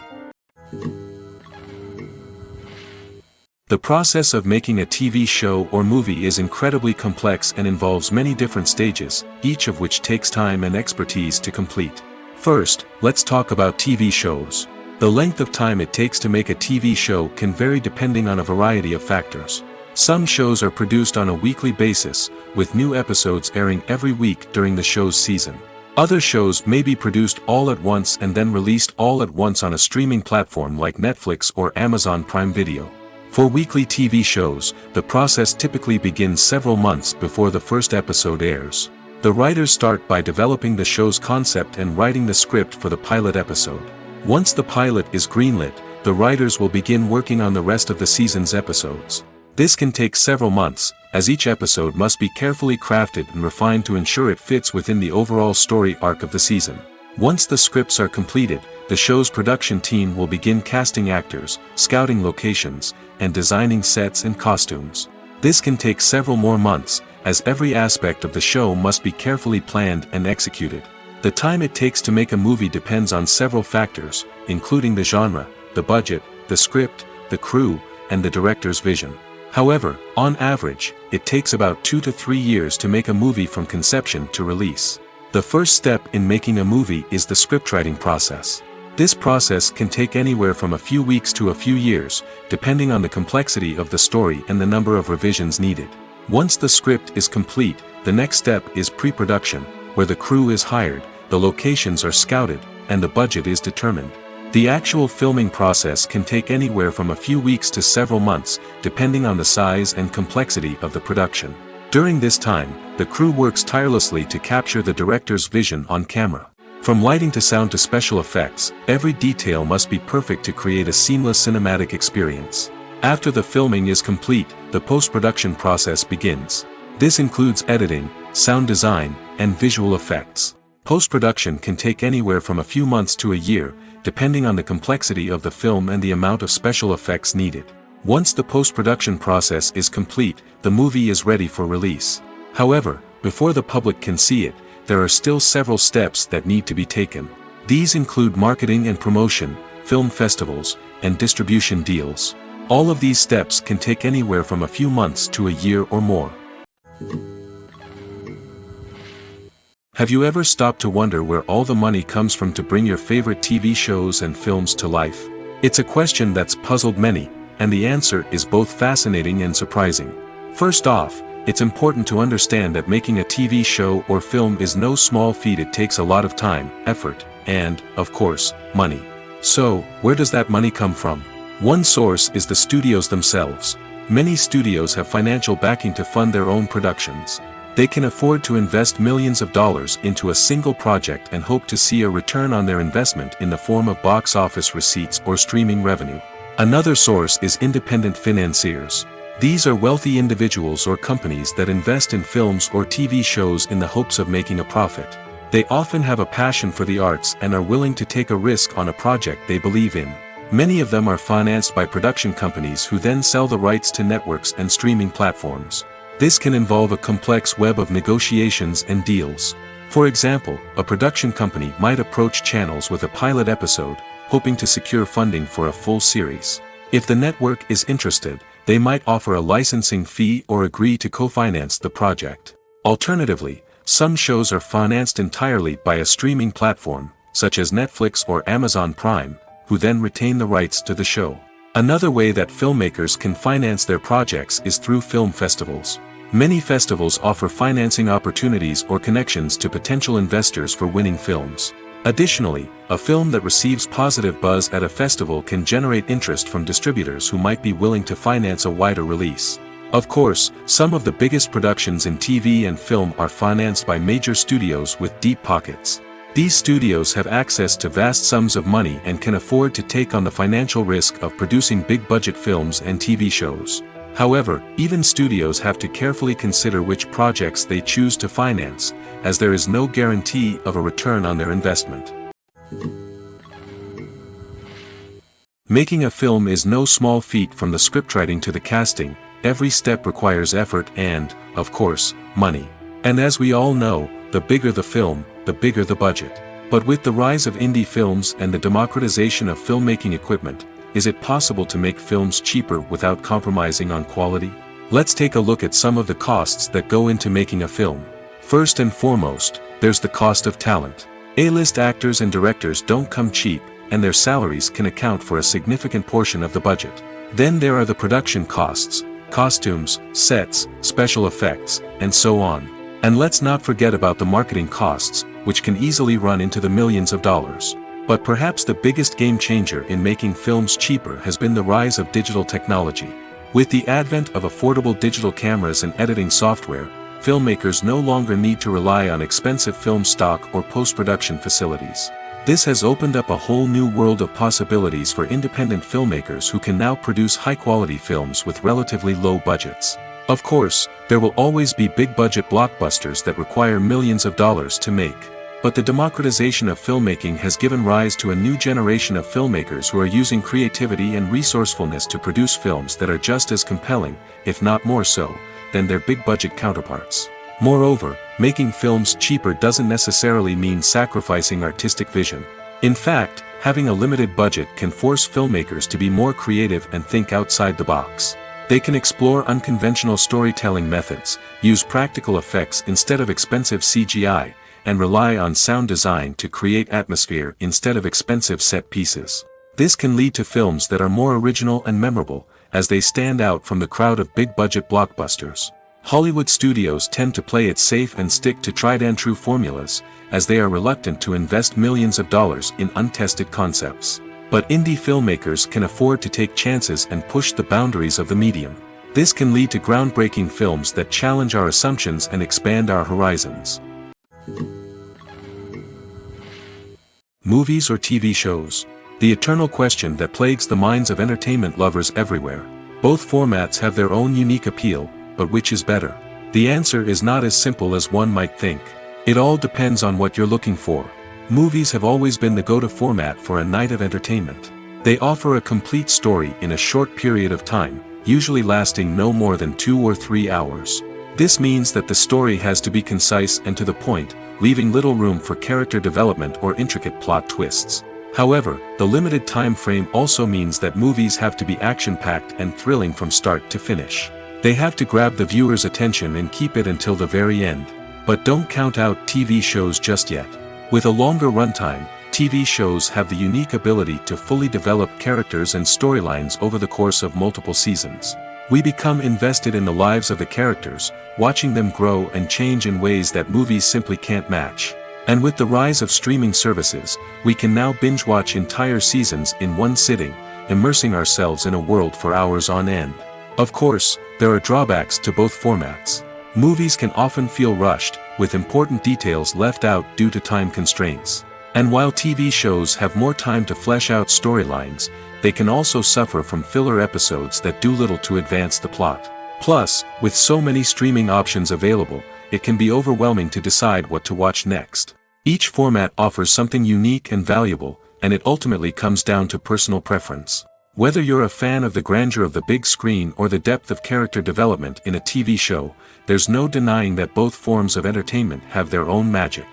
The process of making a TV show or movie is incredibly complex and involves many different stages, each of which takes time and expertise to complete. First, let's talk about TV shows. The length of time it takes to make a TV show can vary depending on a variety of factors. Some shows are produced on a weekly basis, with new episodes airing every week during the show's season. Other shows may be produced all at once and then released all at once on a streaming platform like Netflix or Amazon Prime Video. For weekly TV shows, the process typically begins several months before the first episode airs. The writers start by developing the show's concept and writing the script for the pilot episode. Once the pilot is greenlit, the writers will begin working on the rest of the season's episodes. This can take several months, as each episode must be carefully crafted and refined to ensure it fits within the overall story arc of the season. Once the scripts are completed, the show's production team will begin casting actors, scouting locations, and designing sets and costumes. This can take several more months, as every aspect of the show must be carefully planned and executed. The time it takes to make a movie depends on several factors, including the genre, the budget, the script, the crew, and the director's vision. However, on average, it takes about 2 to 3 years to make a movie from conception to release. The first step in making a movie is the scriptwriting process. This process can take anywhere from a few weeks to a few years, depending on the complexity of the story and the number of revisions needed. Once the script is complete, the next step is pre-production, where the crew is hired, the locations are scouted, and the budget is determined. The actual filming process can take anywhere from a few weeks to several months, depending on the size and complexity of the production. During this time, the crew works tirelessly to capture the director's vision on camera. From lighting to sound to special effects, every detail must be perfect to create a seamless cinematic experience. After the filming is complete, the post-production process begins. This includes editing, sound design, and visual effects. Post-production can take anywhere from a few months to a year, depending on the complexity of the film and the amount of special effects needed. Once the post-production process is complete, the movie is ready for release. However, before the public can see it, there are still several steps that need to be taken. These include marketing and promotion, film festivals, and distribution deals. All of these steps can take anywhere from a few months to a year or more. Have you ever stopped to wonder where all the money comes from to bring your favorite TV shows and films to life? It's a question that's puzzled many, and the answer is both fascinating and surprising. First off, it's important to understand that making a TV show or film is no small feat. It takes a lot of time, effort, and, of course, money. So, where does that money come from? One source is the studios themselves. Many studios have financial backing to fund their own productions. They can afford to invest millions of dollars into a single project and hope to see a return on their investment in the form of box office receipts or streaming revenue. Another source is independent financiers. These are wealthy individuals or companies that invest in films or TV shows in the hopes of making a profit. They often have a passion for the arts and are willing to take a risk on a project they believe in. Many of them are financed by production companies who then sell the rights to networks and streaming platforms. This can involve a complex web of negotiations and deals. For example, a production company might approach channels with a pilot episode, hoping to secure funding for a full series. If the network is interested, they might offer a licensing fee or agree to co-finance the project. Alternatively, some shows are financed entirely by a streaming platform, such as Netflix or Amazon Prime, who then retain the rights to the show. Another way that filmmakers can finance their projects is through film festivals. Many festivals offer financing opportunities or connections to potential investors for winning films. Additionally, a film that receives positive buzz at a festival can generate interest from distributors who might be willing to finance a wider release. Of course, some of the biggest productions in TV and film are financed by major studios with deep pockets. These studios have access to vast sums of money and can afford to take on the financial risk of producing big-budget films and TV shows. However, even studios have to carefully consider which projects they choose to finance, as there is no guarantee of a return on their investment. Making a film is no small feat. From the scriptwriting to the casting, every step requires effort and, of course, money. And as we all know, the bigger the film, the bigger the budget. But with the rise of indie films and the democratization of filmmaking equipment, is it possible to make films cheaper without compromising on quality? Let's take a look at some of the costs that go into making a film. First and foremost, there's the cost of talent. A-list actors and directors don't come cheap, and their salaries can account for a significant portion of the budget. Then there are the production costs, costumes, sets, special effects, and so on. And let's not forget about the marketing costs, which can easily run into the millions of dollars. But perhaps the biggest game changer in making films cheaper has been the rise of digital technology. With the advent of affordable digital cameras and editing software, filmmakers no longer need to rely on expensive film stock or post-production facilities. This has opened up a whole new world of possibilities for independent filmmakers who can now produce high-quality films with relatively low budgets. Of course, there will always be big-budget blockbusters that require millions of dollars to make. But the democratization of filmmaking has given rise to a new generation of filmmakers who are using creativity and resourcefulness to produce films that are just as compelling, if not more so, than their big-budget counterparts. Moreover, making films cheaper doesn't necessarily mean sacrificing artistic vision. In fact, having a limited budget can force filmmakers to be more creative and think outside the box. They can explore unconventional storytelling methods, use practical effects instead of expensive CGI, and rely on sound design to create atmosphere instead of expensive set pieces. This can lead to films that are more original and memorable, as they stand out from the crowd of big-budget blockbusters. Hollywood studios tend to play it safe and stick to tried-and-true formulas, as they are reluctant to invest millions of dollars in untested concepts. But indie filmmakers can afford to take chances and push the boundaries of the medium. This can lead to groundbreaking films that challenge our assumptions and expand our horizons. Movies or TV shows? The eternal question that plagues the minds of entertainment lovers everywhere. Both formats have their own unique appeal, but which is better? The answer is not as simple as one might think. It all depends on what you're looking for. Movies have always been the go-to format for a night of entertainment. They offer a complete story in a short period of time, usually lasting no more than 2 or 3 hours. This means that the story has to be concise and to the point, leaving little room for character development or intricate plot twists. However, the limited time frame also means that movies have to be action-packed and thrilling from start to finish. They have to grab the viewer's attention and keep it until the very end. But don't count out TV shows just yet. With a longer runtime, TV shows have the unique ability to fully develop characters and storylines over the course of multiple seasons. We become invested in the lives of the characters, watching them grow and change in ways that movies simply can't match. And with the rise of streaming services, we can now binge-watch entire seasons in one sitting, immersing ourselves in a world for hours on end. Of course, there are drawbacks to both formats. Movies can often feel rushed, with important details left out due to time constraints. And while TV shows have more time to flesh out storylines, they can also suffer from filler episodes that do little to advance the plot. Plus, with so many streaming options available, it can be overwhelming to decide what to watch next. Each format offers something unique and valuable, and it ultimately comes down to personal preference. Whether you're a fan of the grandeur of the big screen or the depth of character development in a TV show, there's no denying that both forms of entertainment have their own magic.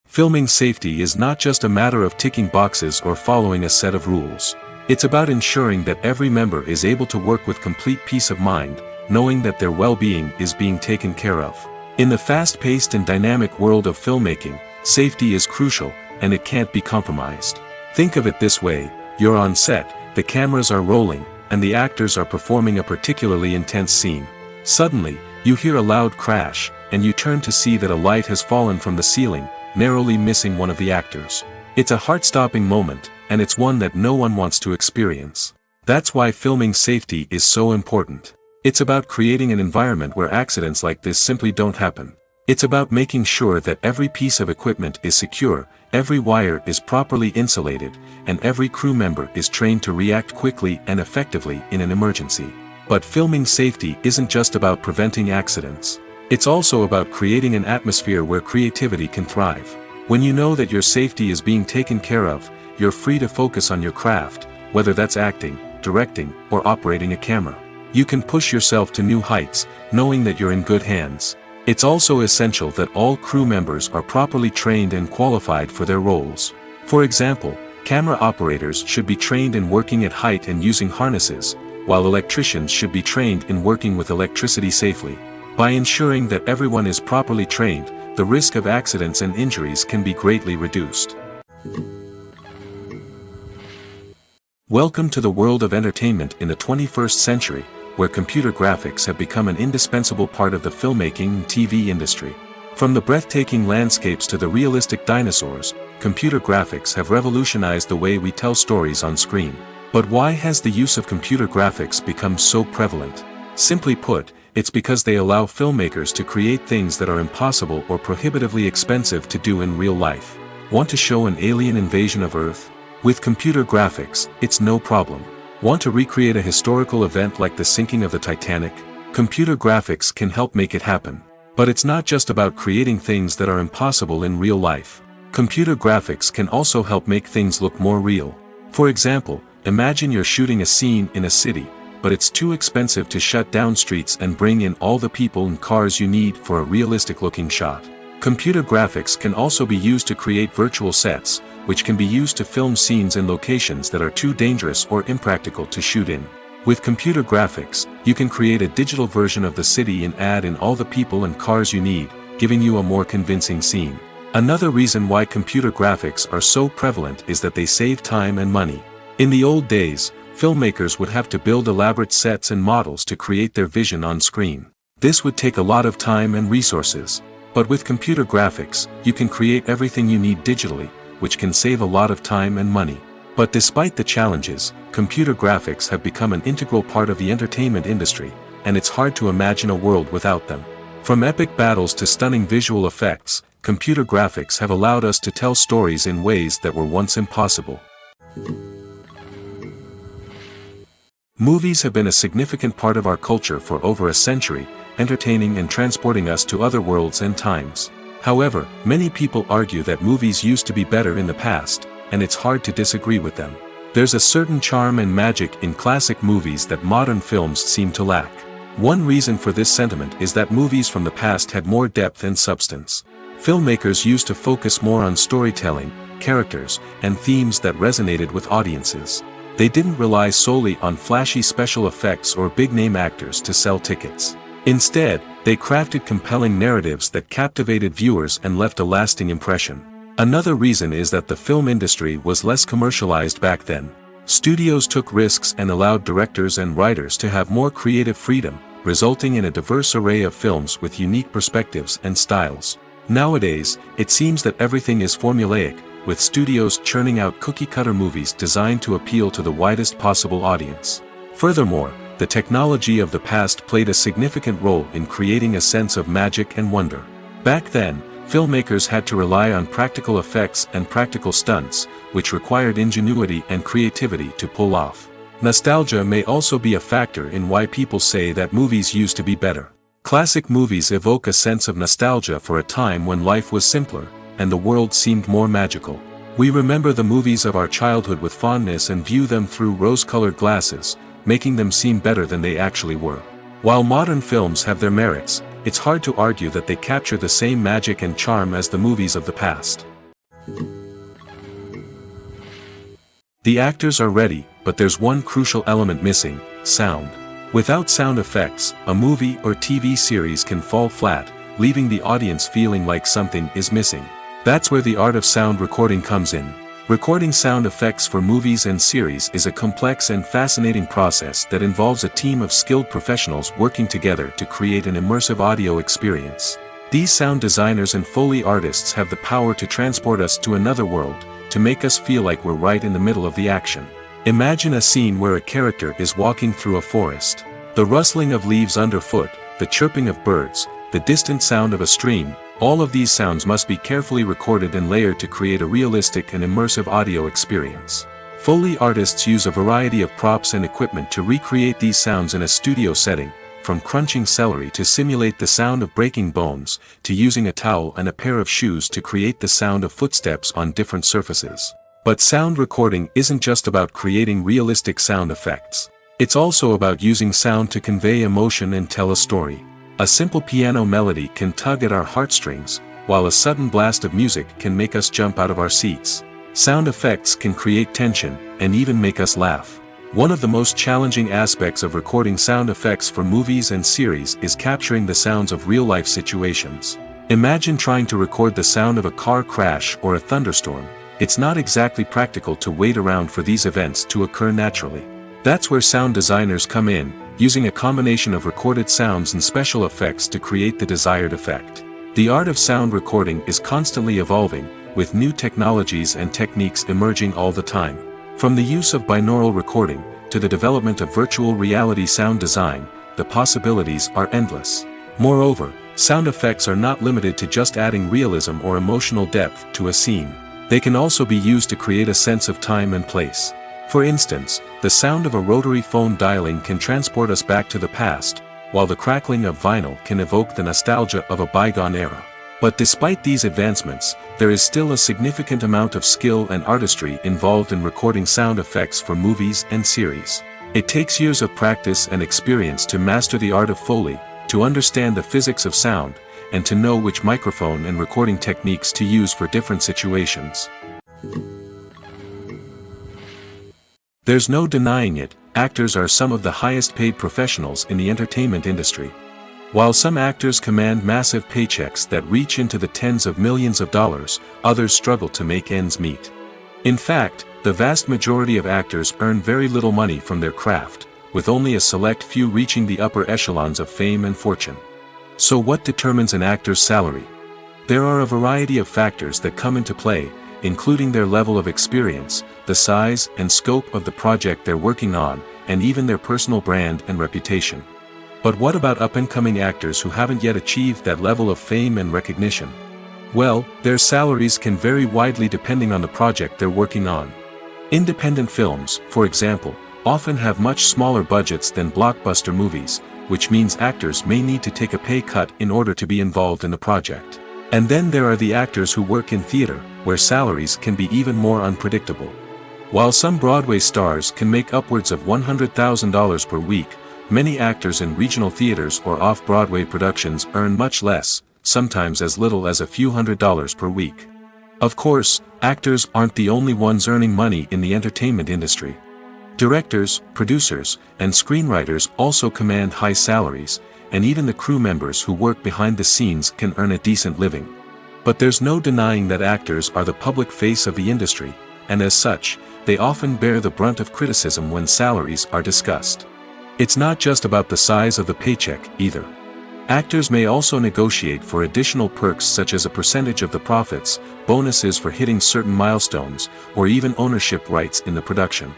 Filming safety is not just a matter of ticking boxes or following a set of rules. It's about ensuring that every member is able to work with complete peace of mind, knowing that their well-being is being taken care of. In the fast-paced and dynamic world of filmmaking, safety is crucial, and it can't be compromised. Think of it this way: you're on set, the cameras are rolling, and the actors are performing a particularly intense scene. Suddenly, you hear a loud crash, and you turn to see that a light has fallen from the ceiling, narrowly missing one of the actors. It's a heart-stopping moment, and it's one that no one wants to experience. That's why filming safety is so important. It's about creating an environment where accidents like this simply don't happen. It's about making sure that every piece of equipment is secure, every wire is properly insulated, and every crew member is trained to react quickly and effectively in an emergency. But filming safety isn't just about preventing accidents. It's also about creating an atmosphere where creativity can thrive. When you know that your safety is being taken care of, you're free to focus on your craft, whether that's acting, directing, or operating a camera. You can push yourself to new heights, knowing that you're in good hands. It's also essential that all crew members are properly trained and qualified for their roles. For example, camera operators should be trained in working at height and using harnesses, while electricians should be trained in working with electricity safely. By ensuring that everyone is properly trained, the risk of accidents and injuries can be greatly reduced. Welcome to the world of entertainment in the 21st century, where computer graphics have become an indispensable part of the filmmaking and TV industry. From the breathtaking landscapes to the realistic dinosaurs, computer graphics have revolutionized the way we tell stories on screen. But why has the use of computer graphics become so prevalent? Simply put, it's because they allow filmmakers to create things that are impossible or prohibitively expensive to do in real life. Want to show an alien invasion of Earth? With computer graphics, it's no problem. Want to recreate a historical event like the sinking of the Titanic? Computer graphics can help make it happen. But it's not just about creating things that are impossible in real life. Computer graphics can also help make things look more real. For example, imagine you're shooting a scene in a city, but it's too expensive to shut down streets and bring in all the people and cars you need for a realistic-looking shot. Computer graphics can also be used to create virtual sets, which can be used to film scenes in locations that are too dangerous or impractical to shoot in. With computer graphics, you can create a digital version of the city and add in all the people and cars you need, giving you a more convincing scene. Another reason why computer graphics are so prevalent is that they save time and money. In the old days, filmmakers would have to build elaborate sets and models to create their vision on screen. This would take a lot of time and resources. But with computer graphics, you can create everything you need digitally, which can save a lot of time and money. But despite the challenges, computer graphics have become an integral part of the entertainment industry, and it's hard to imagine a world without them. From epic battles to stunning visual effects, computer graphics have allowed us to tell stories in ways that were once impossible. Movies have been a significant part of our culture for over a century, entertaining and transporting us to other worlds and times. However, many people argue that movies used to be better in the past, and it's hard to disagree with them. There's a certain charm and magic in classic movies that modern films seem to lack. One reason for this sentiment is that movies from the past had more depth and substance. Filmmakers used to focus more on storytelling, characters, and themes that resonated with audiences. They didn't rely solely on flashy special effects or big-name actors to sell tickets. Instead, they crafted compelling narratives that captivated viewers and left a lasting impression. Another reason is that the film industry was less commercialized back then. Studios took risks and allowed directors and writers to have more creative freedom, resulting in a diverse array of films with unique perspectives and styles. Nowadays, it seems that everything is formulaic, with studios churning out cookie-cutter movies designed to appeal to the widest possible audience. Furthermore, the technology of the past played a significant role in creating a sense of magic and wonder. Back then, filmmakers had to rely on practical effects and practical stunts, which required ingenuity and creativity to pull off. Nostalgia may also be a factor in why people say that movies used to be better. Classic movies evoke a sense of nostalgia for a time when life was simpler, and the world seemed more magical. We remember the movies of our childhood with fondness and view them through rose-colored glasses, making them seem better than they actually were. While modern films have their merits, it's hard to argue that they capture the same magic and charm as the movies of the past. The actors are ready, but there's one crucial element missing: sound. Without sound effects, a movie or TV series can fall flat, leaving the audience feeling like something is missing. That's where the art of sound recording comes in. Recording sound effects for movies and series is a complex and fascinating process that involves a team of skilled professionals working together to create an immersive audio experience. These sound designers and Foley artists have the power to transport us to another world, to make us feel like we're right in the middle of the action. Imagine a scene where a character is walking through a forest. The rustling of leaves underfoot, the chirping of birds, the distant sound of a stream, all of these sounds must be carefully recorded and layered to create a realistic and immersive audio experience. Foley artists use a variety of props and equipment to recreate these sounds in a studio setting, from crunching celery to simulate the sound of breaking bones, to using a towel and a pair of shoes to create the sound of footsteps on different surfaces. But sound recording isn't just about creating realistic sound effects. It's also about using sound to convey emotion and tell a story. A simple piano melody can tug at our heartstrings, while a sudden blast of music can make us jump out of our seats. Sound effects can create tension, and even make us laugh. One of the most challenging aspects of recording sound effects for movies and series is capturing the sounds of real-life situations. Imagine trying to record the sound of a car crash or a thunderstorm. It's not exactly practical to wait around for these events to occur naturally. That's where sound designers come in, using a combination of recorded sounds and special effects to create the desired effect. The art of sound recording is constantly evolving, with new technologies and techniques emerging all the time. From the use of binaural recording, to the development of virtual reality sound design, the possibilities are endless. Moreover, sound effects are not limited to just adding realism or emotional depth to a scene. They can also be used to create a sense of time and place. For instance, the sound of a rotary phone dialing can transport us back to the past, while the crackling of vinyl can evoke the nostalgia of a bygone era. But despite these advancements, there is still a significant amount of skill and artistry involved in recording sound effects for movies and series. It takes years of practice and experience to master the art of Foley, to understand the physics of sound, and to know which microphone and recording techniques to use for different situations. There's no denying it, actors are some of the highest paid professionals in the entertainment industry. While some actors command massive paychecks that reach into the tens of millions of dollars, others struggle to make ends meet. In fact, the vast majority of actors earn very little money from their craft, with only a select few reaching the upper echelons of fame and fortune. So what determines an actor's salary? There are a variety of factors that come into play, including their level of experience, the size and scope of the project they're working on, and even their personal brand and reputation. But what about up-and-coming actors who haven't yet achieved that level of fame and recognition? Well, their salaries can vary widely depending on the project they're working on. Independent films, for example, often have much smaller budgets than blockbuster movies, which means actors may need to take a pay cut in order to be involved in the project. And then there are the actors who work in theater, where salaries can be even more unpredictable. While some Broadway stars can make upwards of $100,000 per week, many actors in regional theaters or off-Broadway productions earn much less, sometimes as little as a few $100s per week. Of course, actors aren't the only ones earning money in the entertainment industry. Directors, producers, and screenwriters also command high salaries, and even the crew members who work behind the scenes can earn a decent living. But there's no denying that actors are the public face of the industry, and as such, they often bear the brunt of criticism when salaries are discussed. It's not just about the size of the paycheck, either. Actors may also negotiate for additional perks such as a percentage of the profits, bonuses for hitting certain milestones, or even ownership rights in the production.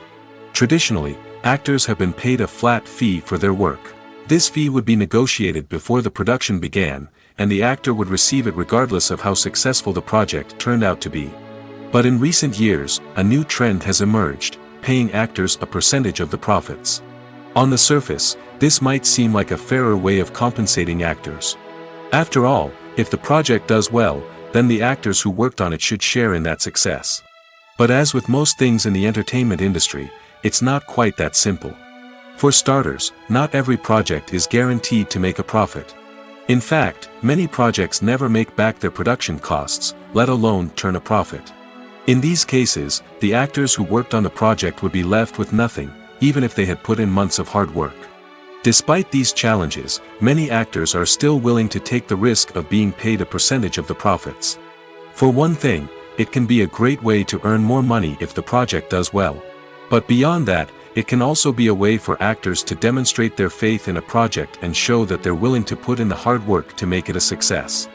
Traditionally, actors have been paid a flat fee for their work. This fee would be negotiated before the production began, and the actor would receive it regardless of how successful the project turned out to be. But in recent years, a new trend has emerged, paying actors a percentage of the profits. On the surface, this might seem like a fairer way of compensating actors. After all, if the project does well, then the actors who worked on it should share in that success. But as with most things in the entertainment industry, it's not quite that simple. For starters, not every project is guaranteed to make a profit. In fact, many projects never make back their production costs, let alone turn a profit. In these cases, the actors who worked on the project would be left with nothing, even if they had put in months of hard work. Despite these challenges, many actors are still willing to take the risk of being paid a percentage of the profits. For one thing, it can be a great way to earn more money if the project does well. But beyond that, it can also be a way for actors to demonstrate their faith in a project and show that they're willing to put in the hard work to make it a success.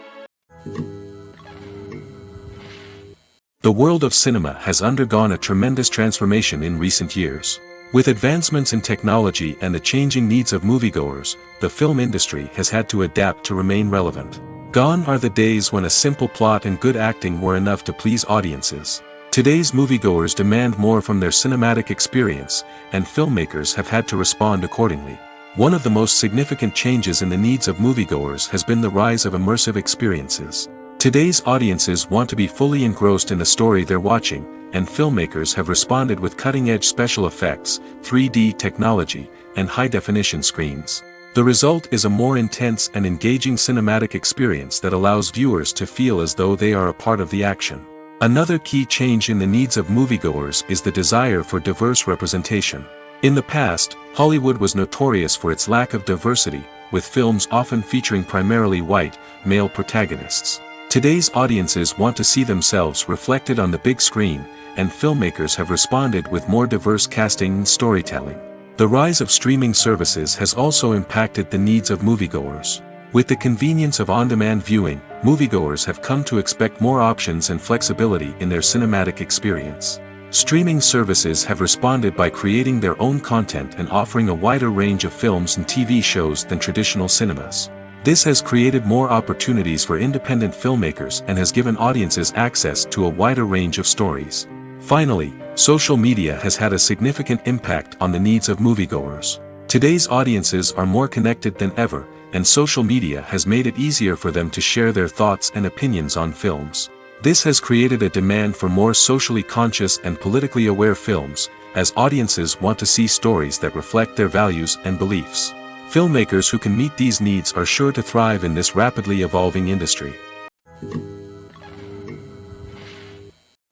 The world of cinema has undergone a tremendous transformation in recent years. With advancements in technology and the changing needs of moviegoers, the film industry has had to adapt to remain relevant. Gone are the days when a simple plot and good acting were enough to please audiences. Today's moviegoers demand more from their cinematic experience, and filmmakers have had to respond accordingly. One of the most significant changes in the needs of moviegoers has been the rise of immersive experiences. Today's audiences want to be fully engrossed in the story they're watching, and filmmakers have responded with cutting-edge special effects, 3D technology, and high-definition screens. The result is a more intense and engaging cinematic experience that allows viewers to feel as though they are a part of the action. Another key change in the needs of moviegoers is the desire for diverse representation. In the past, Hollywood was notorious for its lack of diversity, with films often featuring primarily white, male protagonists. Today's audiences want to see themselves reflected on the big screen, and filmmakers have responded with more diverse casting and storytelling. The rise of streaming services has also impacted the needs of moviegoers. With the convenience of on-demand viewing, moviegoers have come to expect more options and flexibility in their cinematic experience. Streaming services have responded by creating their own content and offering a wider range of films and TV shows than traditional cinemas. This has created more opportunities for independent filmmakers and has given audiences access to a wider range of stories. Finally, social media has had a significant impact on the needs of moviegoers. Today's audiences are more connected than ever, and social media has made it easier for them to share their thoughts and opinions on films. This has created a demand for more socially conscious and politically aware films, as audiences want to see stories that reflect their values and beliefs. Filmmakers who can meet these needs are sure to thrive in this rapidly evolving industry.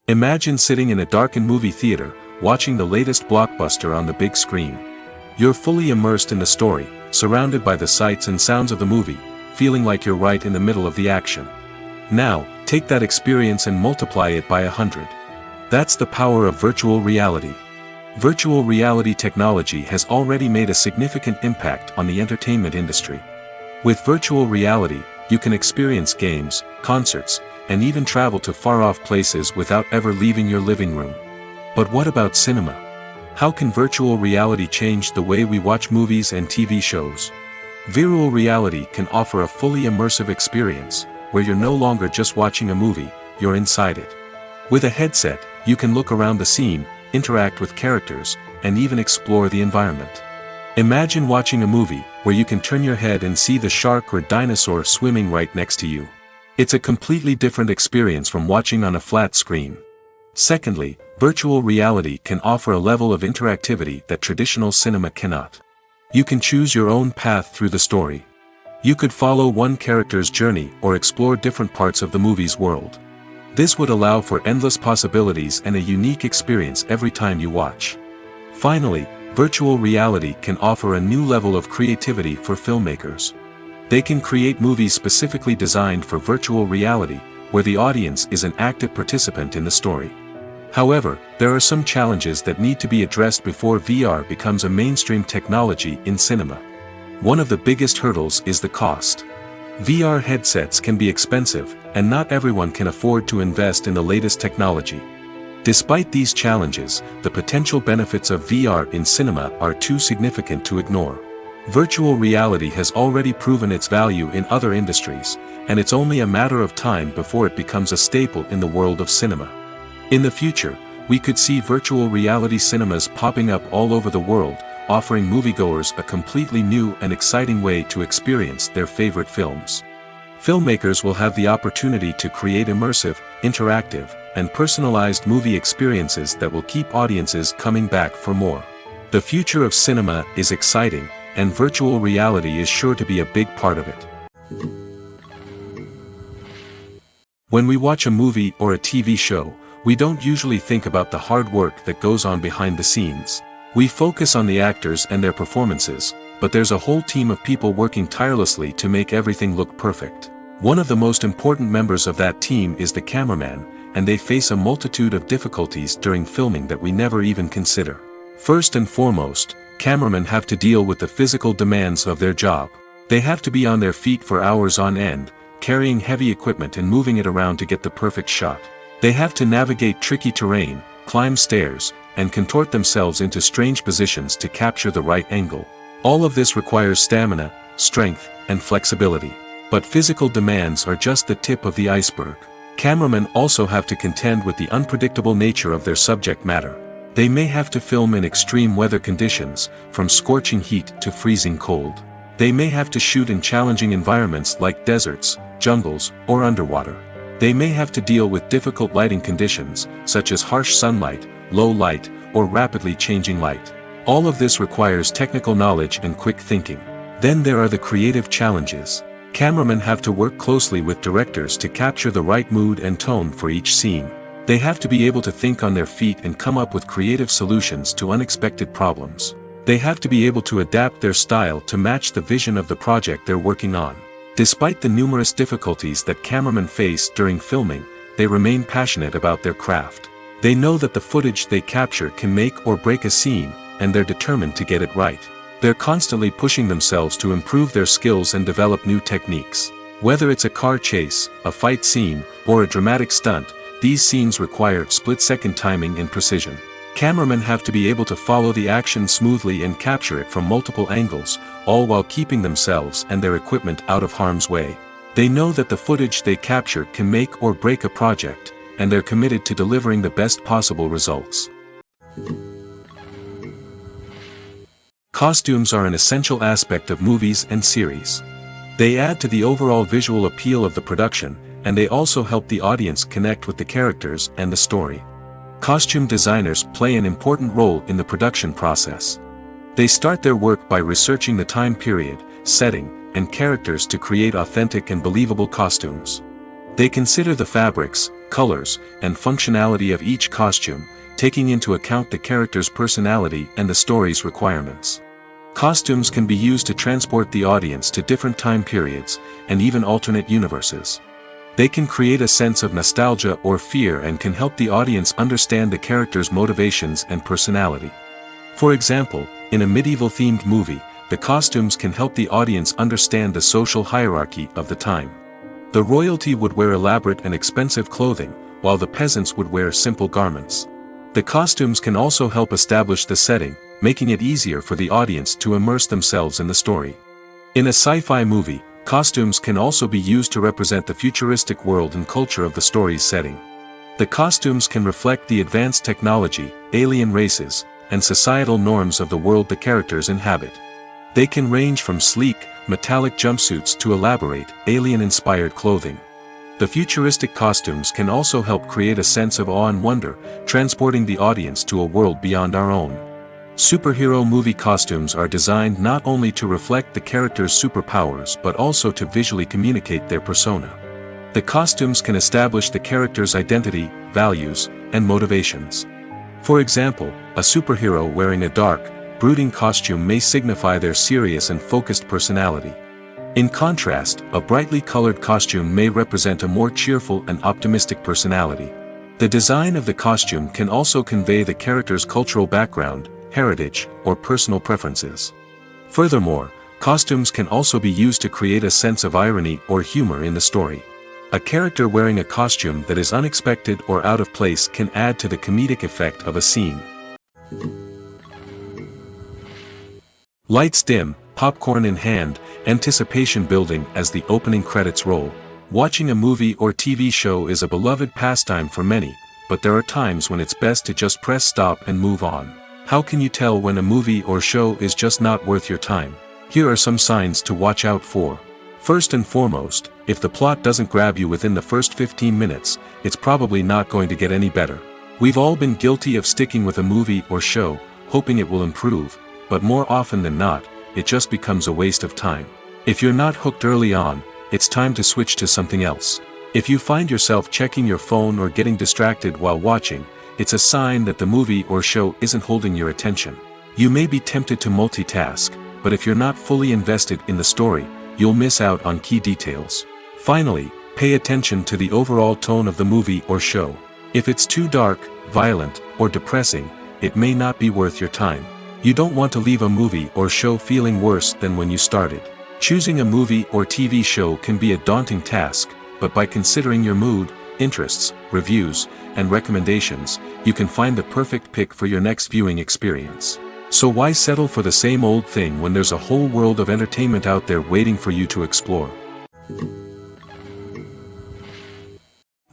Imagine sitting in a darkened movie theater, watching the latest blockbuster on the big screen. You're fully immersed in the story, surrounded by the sights and sounds of the movie, feeling like you're right in the middle of the action. Now, take that experience and multiply it by 100. That's the power of virtual reality. Virtual reality technology has already made a significant impact on the entertainment industry. With virtual reality, you can experience games, concerts, and even travel to far-off places without ever leaving your living room. But what about cinema? How can virtual reality change the way we watch movies and TV shows? Virtual reality can offer a fully immersive experience, where you're no longer just watching a movie, you're inside it. With a headset, you can look around the scene, interact with characters, and even explore the environment. Imagine watching a movie, where you can turn your head and see the shark or dinosaur swimming right next to you. It's a completely different experience from watching on a flat screen. Secondly, virtual reality can offer a level of interactivity that traditional cinema cannot. You can choose your own path through the story. You could follow one character's journey or explore different parts of the movie's world. This would allow for endless possibilities and a unique experience every time you watch. Finally, virtual reality can offer a new level of creativity for filmmakers. They can create movies specifically designed for virtual reality, where the audience is an active participant in the story. However, there are some challenges that need to be addressed before VR becomes a mainstream technology in cinema. One of the biggest hurdles is the cost. VR headsets can be expensive, and not everyone can afford to invest in the latest technology. Despite these challenges, the potential benefits of VR in cinema are too significant to ignore. Virtual reality has already proven its value in other industries, and it's only a matter of time before it becomes a staple in the world of cinema. In the future, we could see virtual reality cinemas popping up all over the world, offering moviegoers a completely new and exciting way to experience their favorite films. Filmmakers will have the opportunity to create immersive, interactive, and personalized movie experiences that will keep audiences coming back for more. The future of cinema is exciting, and virtual reality is sure to be a big part of it. When we watch a movie or a TV show, we don't usually think about the hard work that goes on behind the scenes. We focus on the actors and their performances, but there's a whole team of people working tirelessly to make everything look perfect. One of the most important members of that team is the cameraman, and they face a multitude of difficulties during filming that we never even consider. First and foremost, cameramen have to deal with the physical demands of their job. They have to be on their feet for hours on end, carrying heavy equipment and moving it around to get the perfect shot. They have to navigate tricky terrain, climb stairs, and contort themselves into strange positions to capture the right angle. All of this requires stamina, strength, and flexibility. But physical demands are just the tip of the iceberg. Cameramen also have to contend with the unpredictable nature of their subject matter. They may have to film in extreme weather conditions, from scorching heat to freezing cold. They may have to shoot in challenging environments like deserts, jungles, or underwater. They may have to deal with difficult lighting conditions, such as harsh sunlight, low light, or rapidly changing light. All of this requires technical knowledge and quick thinking. Then there are the creative challenges. Cameramen have to work closely with directors to capture the right mood and tone for each scene. They have to be able to think on their feet and come up with creative solutions to unexpected problems. They have to be able to adapt their style to match the vision of the project they're working on. Despite the numerous difficulties that cameramen face during filming, they remain passionate about their craft. They know that the footage they capture can make or break a scene, and they're determined to get it right. They're constantly pushing themselves to improve their skills and develop new techniques. Whether it's a car chase, a fight scene, or a dramatic stunt, these scenes require split-second timing and precision. Cameramen have to be able to follow the action smoothly and capture it from multiple angles, all while keeping themselves and their equipment out of harm's way. They know that the footage they capture can make or break a project, and they're committed to delivering the best possible results. Costumes are an essential aspect of movies and series. They add to the overall visual appeal of the production, and they also help the audience connect with the characters and the story. Costume designers play an important role in the production process. They start their work by researching the time period, setting, and characters to create authentic and believable costumes. They consider the fabrics, colors, and functionality of each costume, taking into account the character's personality and the story's requirements. Costumes can be used to transport the audience to different time periods, and even alternate universes. They can create a sense of nostalgia or fear and can help the audience understand the character's motivations and personality. For example, in a medieval-themed movie, the costumes can help the audience understand the social hierarchy of the time. The royalty would wear elaborate and expensive clothing, while the peasants would wear simple garments. The costumes can also help establish the setting, making it easier for the audience to immerse themselves in the story. In a sci-fi movie, costumes can also be used to represent the futuristic world and culture of the story's setting. The costumes can reflect the advanced technology, alien races, and societal norms of the world the characters inhabit. They can range from sleek, metallic jumpsuits to elaborate, alien-inspired clothing. The futuristic costumes can also help create a sense of awe and wonder, transporting the audience to a world beyond our own. Superhero movie costumes are designed not only to reflect the character's superpowers but also to visually communicate their persona. The costumes can establish the character's identity, values, and motivations. For example, a superhero wearing a dark, brooding costume may signify their serious and focused personality. In contrast, a brightly colored costume may represent a more cheerful and optimistic personality. The design of the costume can also convey the character's cultural background, heritage, or personal preferences. Furthermore, costumes can also be used to create a sense of irony or humor in the story. A character wearing a costume that is unexpected or out of place can add to the comedic effect of a scene. Lights dim, popcorn in hand, anticipation building as the opening credits roll. Watching a movie or TV show is a beloved pastime for many, but there are times when it's best to just press stop and move on. How can you tell when a movie or show is just not worth your time? Here are some signs to watch out for. First and foremost, if the plot doesn't grab you within the first 15 minutes, it's probably not going to get any better. We've all been guilty of sticking with a movie or show, hoping it will improve, but more often than not, it just becomes a waste of time. If you're not hooked early on, it's time to switch to something else. If you find yourself checking your phone or getting distracted while watching, it's a sign that the movie or show isn't holding your attention. You may be tempted to multitask, but if you're not fully invested in the story, you'll miss out on key details. Finally, pay attention to the overall tone of the movie or show. If it's too dark, violent, or depressing, it may not be worth your time. You don't want to leave a movie or show feeling worse than when you started. Choosing a movie or TV show can be a daunting task, but by considering your mood, interests, reviews, and recommendations, you can find the perfect pick for your next viewing experience. So why settle for the same old thing when there's a whole world of entertainment out there waiting for you to explore?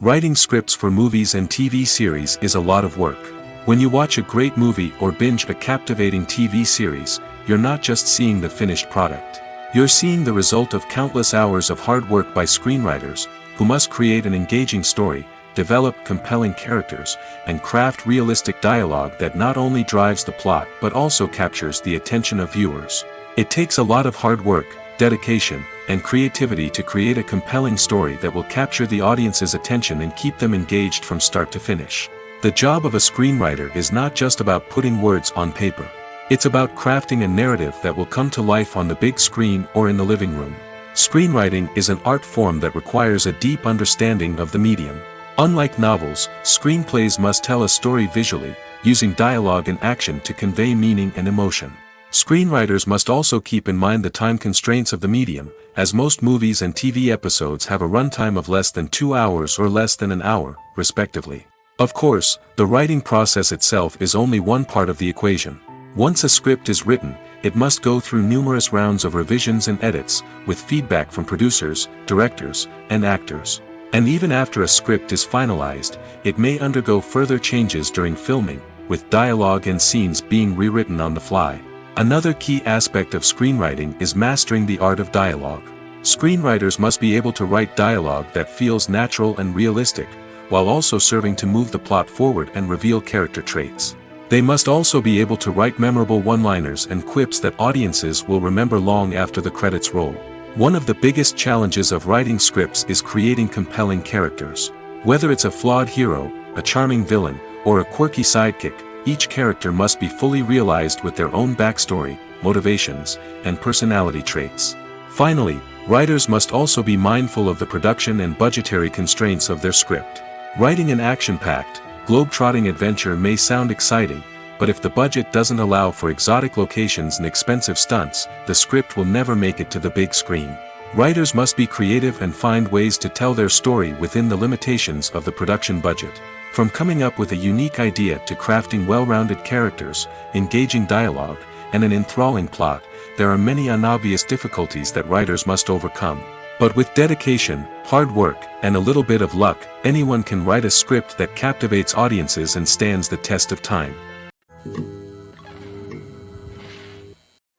Writing scripts for movies and TV series is a lot of work. When you watch a great movie or binge a captivating TV series, you're not just seeing the finished product. You're seeing the result of countless hours of hard work by screenwriters, who must create an engaging story, develop compelling characters, and craft realistic dialogue that not only drives the plot but also captures the attention of viewers. It takes a lot of hard work, dedication, and creativity to create a compelling story that will capture the audience's attention and keep them engaged from start to finish. The job of a screenwriter is not just about putting words on paper. It's about crafting a narrative that will come to life on the big screen or in the living room. Screenwriting is an art form that requires a deep understanding of the medium. Unlike novels, screenplays must tell a story visually, using dialogue and action to convey meaning and emotion. Screenwriters must also keep in mind the time constraints of the medium, as most movies and TV episodes have a runtime of less than 2 hours or less than an hour, respectively. Of course, the writing process itself is only one part of the equation. Once a script is written, it must go through numerous rounds of revisions and edits, with feedback from producers, directors, and actors. And even after a script is finalized, it may undergo further changes during filming, with dialogue and scenes being rewritten on the fly. Another key aspect of screenwriting is mastering the art of dialogue. Screenwriters must be able to write dialogue that feels natural and realistic, while also serving to move the plot forward and reveal character traits. They must also be able to write memorable one-liners and quips that audiences will remember long after the credits roll. One of the biggest challenges of writing scripts is creating compelling characters. Whether it's a flawed hero, a charming villain, or a quirky sidekick, each character must be fully realized with their own backstory, motivations, and personality traits. Finally, writers must also be mindful of the production and budgetary constraints of their script. Writing an action-packed, globe-trotting adventure may sound exciting, but if the budget doesn't allow for exotic locations and expensive stunts, the script will never make it to the big screen. Writers must be creative and find ways to tell their story within the limitations of the production budget. From coming up with a unique idea to crafting well-rounded characters, engaging dialogue, and an enthralling plot, there are many unobvious difficulties that writers must overcome. But with dedication, hard work, and a little bit of luck, anyone can write a script that captivates audiences and stands the test of time.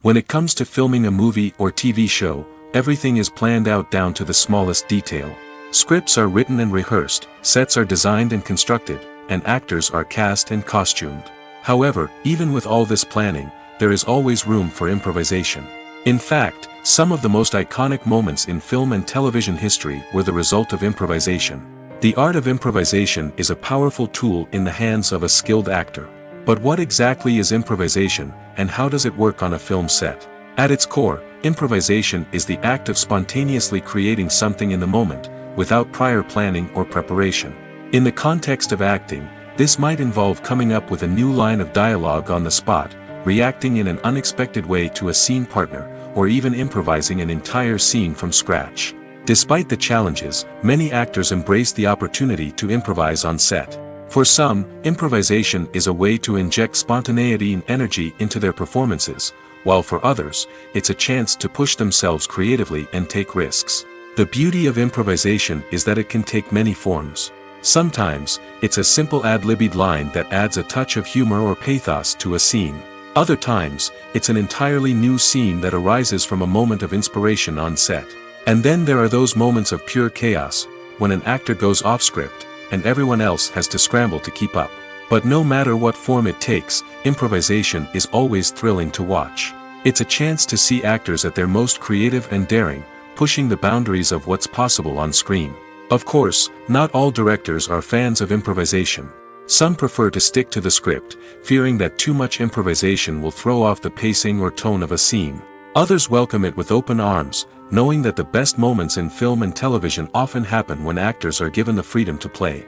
When it comes to filming a movie or TV show, everything is planned out down to the smallest detail. Scripts are written and rehearsed, sets are designed and constructed, and actors are cast and costumed. However, even with all this planning, there is always room for improvisation. In fact, some of the most iconic moments in film and television history were the result of improvisation. The art of improvisation is a powerful tool in the hands of a skilled actor. But what exactly is improvisation, and how does it work on a film set? At its core, improvisation is the act of spontaneously creating something in the moment, without prior planning or preparation. In the context of acting, this might involve coming up with a new line of dialogue on the spot, reacting in an unexpected way to a scene partner, or even improvising an entire scene from scratch. Despite the challenges, many actors embrace the opportunity to improvise on set. For some, improvisation is a way to inject spontaneity and energy into their performances, while for others, it's a chance to push themselves creatively and take risks. The beauty of improvisation is that it can take many forms. Sometimes, it's a simple ad-libbed line that adds a touch of humor or pathos to a scene. Other times, it's an entirely new scene that arises from a moment of inspiration on set. And then there are those moments of pure chaos, when an actor goes off script, and everyone else has to scramble to keep up. But no matter what form it takes, improvisation is always thrilling to watch. It's a chance to see actors at their most creative and daring, pushing the boundaries of what's possible on screen. Of course, not all directors are fans of improvisation. Some prefer to stick to the script, fearing that too much improvisation will throw off the pacing or tone of a scene. Others welcome it with open arms, knowing that the best moments in film and television often happen when actors are given the freedom to play.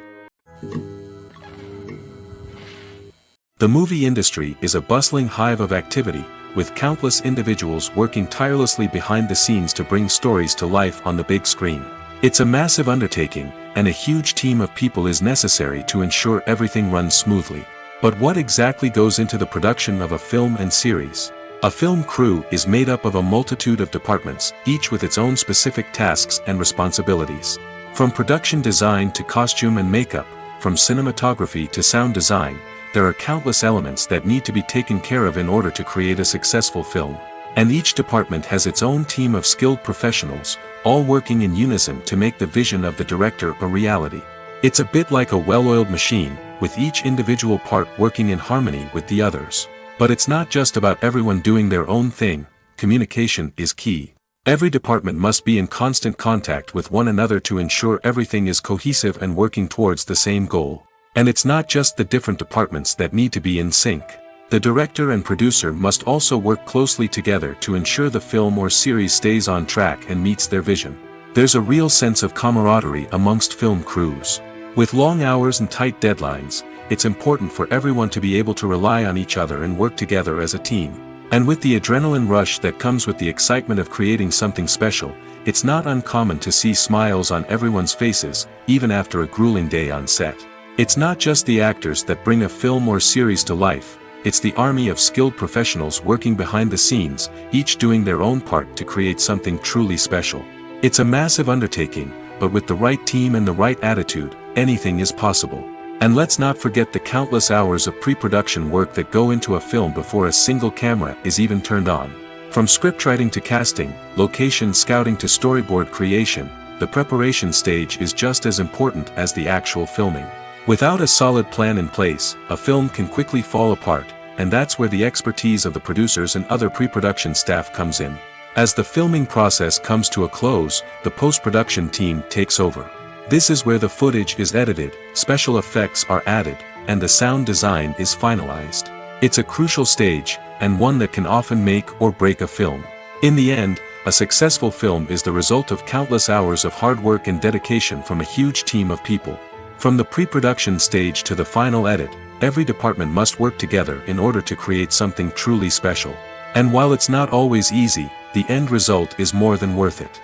The movie industry is a bustling hive of activity, with countless individuals working tirelessly behind the scenes to bring stories to life on the big screen. It's a massive undertaking, and a huge team of people is necessary to ensure everything runs smoothly. But what exactly goes into the production of a film and series? A film crew is made up of a multitude of departments, each with its own specific tasks and responsibilities. From production design to costume and makeup, from cinematography to sound design, there are countless elements that need to be taken care of in order to create a successful film. And each department has its own team of skilled professionals, all working in unison to make the vision of the director a reality. It's a bit like a well-oiled machine, with each individual part working in harmony with the others. But it's not just about everyone doing their own thing. Communication is key. Every department must be in constant contact with one another to ensure everything is cohesive and working towards the same goal. And it's not just the different departments that need to be in sync. The director and producer must also work closely together to ensure the film or series stays on track and meets their vision. There's a real sense of camaraderie amongst film crews. With long hours and tight deadlines, it's important for everyone to be able to rely on each other and work together as a team. And with the adrenaline rush that comes with the excitement of creating something special, it's not uncommon to see smiles on everyone's faces, even after a grueling day on set. It's not just the actors that bring a film or series to life. It's the army of skilled professionals working behind the scenes, each doing their own part to create something truly special. It's a massive undertaking, but with the right team and the right attitude, anything is possible. And let's not forget the countless hours of pre-production work that go into a film before a single camera is even turned on. From scriptwriting to casting, location scouting to storyboard creation, the preparation stage is just as important as the actual filming. Without a solid plan in place, a film can quickly fall apart, and that's where the expertise of the producers and other pre-production staff comes in. As the filming process comes to a close, the post-production team takes over. This is where the footage is edited, special effects are added, and the sound design is finalized. It's a crucial stage, and one that can often make or break a film. In the end, a successful film is the result of countless hours of hard work and dedication from a huge team of people. From the pre-production stage to the final edit, every department must work together in order to create something truly special. And while it's not always easy, the end result is more than worth it.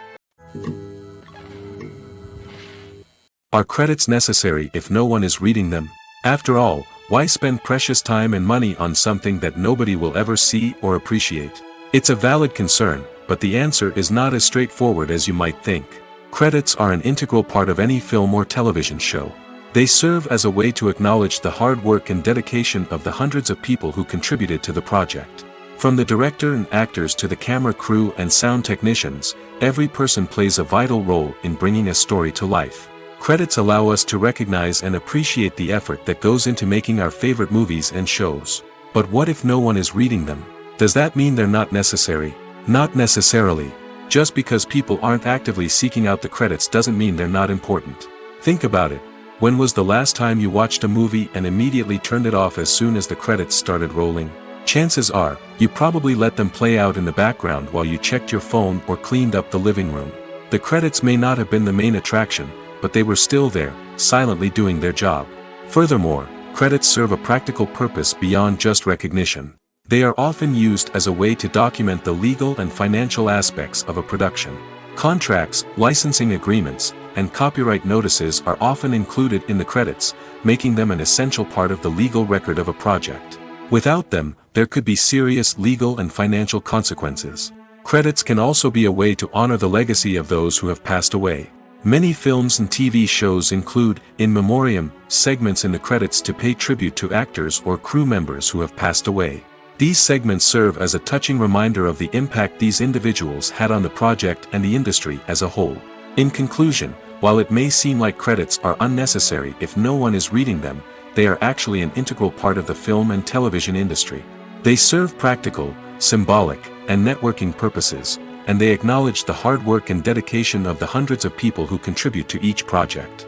Are credits necessary if no one is reading them? After all, why spend precious time and money on something that nobody will ever see or appreciate? It's a valid concern, but the answer is not as straightforward as you might think. Credits are an integral part of any film or television show. They serve as a way to acknowledge the hard work and dedication of the hundreds of people who contributed to the project. From the director and actors to the camera crew and sound technicians, every person plays a vital role in bringing a story to life. Credits allow us to recognize and appreciate the effort that goes into making our favorite movies and shows. But what if no one is reading them? Does that mean they're not necessary? Not necessarily. Just because people aren't actively seeking out the credits doesn't mean they're not important. Think about it. When was the last time you watched a movie and immediately turned it off as soon as the credits started rolling? Chances are, you probably let them play out in the background while you checked your phone or cleaned up the living room. The credits may not have been the main attraction, but they were still there, silently doing their job. Furthermore, credits serve a practical purpose beyond just recognition. They are often used as a way to document the legal and financial aspects of a production. Contracts, licensing agreements, and copyright notices are often included in the credits, making them an essential part of the legal record of a project. Without them, there could be serious legal and financial consequences. Credits can also be a way to honor the legacy of those who have passed away. Many films and TV shows include, in memoriam, segments in the credits to pay tribute to actors or crew members who have passed away. These segments serve as a touching reminder of the impact these individuals had on the project and the industry as a whole. In conclusion, while it may seem like credits are unnecessary if no one is reading them, they are actually an integral part of the film and television industry. They serve practical, symbolic, and networking purposes, and they acknowledge the hard work and dedication of the hundreds of people who contribute to each project.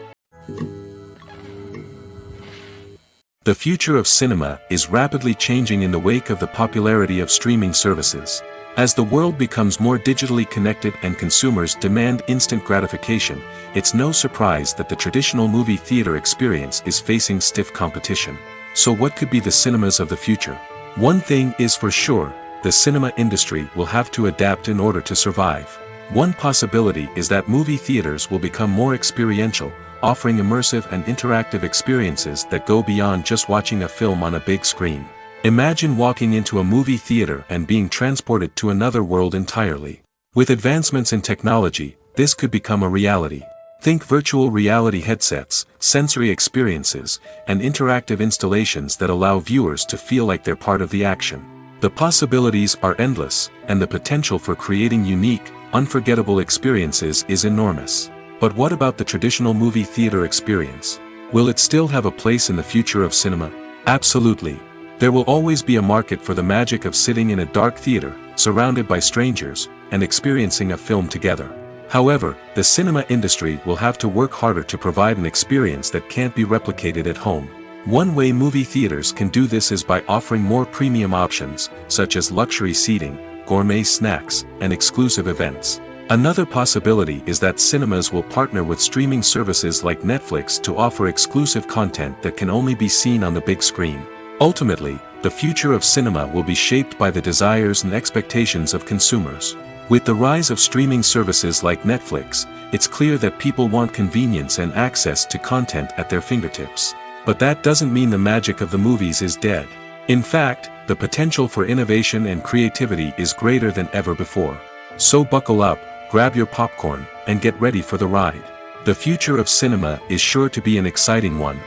The future of cinema is rapidly changing in the wake of the popularity of streaming services. As the world becomes more digitally connected and consumers demand instant gratification, it's no surprise that the traditional movie theater experience is facing stiff competition. So what could be the cinemas of the future? One thing is for sure, the cinema industry will have to adapt in order to survive. One possibility is that movie theaters will become more experiential, offering immersive and interactive experiences that go beyond just watching a film on a big screen. Imagine walking into a movie theater and being transported to another world entirely. With advancements in technology, this could become a reality. Think virtual reality headsets, sensory experiences, and interactive installations that allow viewers to feel like they're part of the action. The possibilities are endless, and the potential for creating unique, unforgettable experiences is enormous. But what about the traditional movie theater experience? Will it still have a place in the future of cinema? Absolutely. There will always be a market for the magic of sitting in a dark theater, surrounded by strangers, and experiencing a film together. However, the cinema industry will have to work harder to provide an experience that can't be replicated at home. One way movie theaters can do this is by offering more premium options, such as luxury seating, gourmet snacks, and exclusive events. Another possibility is that cinemas will partner with streaming services like Netflix to offer exclusive content that can only be seen on the big screen. Ultimately, the future of cinema will be shaped by the desires and expectations of consumers. With the rise of streaming services like Netflix, it's clear that people want convenience and access to content at their fingertips. But that doesn't mean the magic of the movies is dead. In fact, the potential for innovation and creativity is greater than ever before. So buckle up, grab your popcorn, and get ready for the ride. The future of cinema is sure to be an exciting one.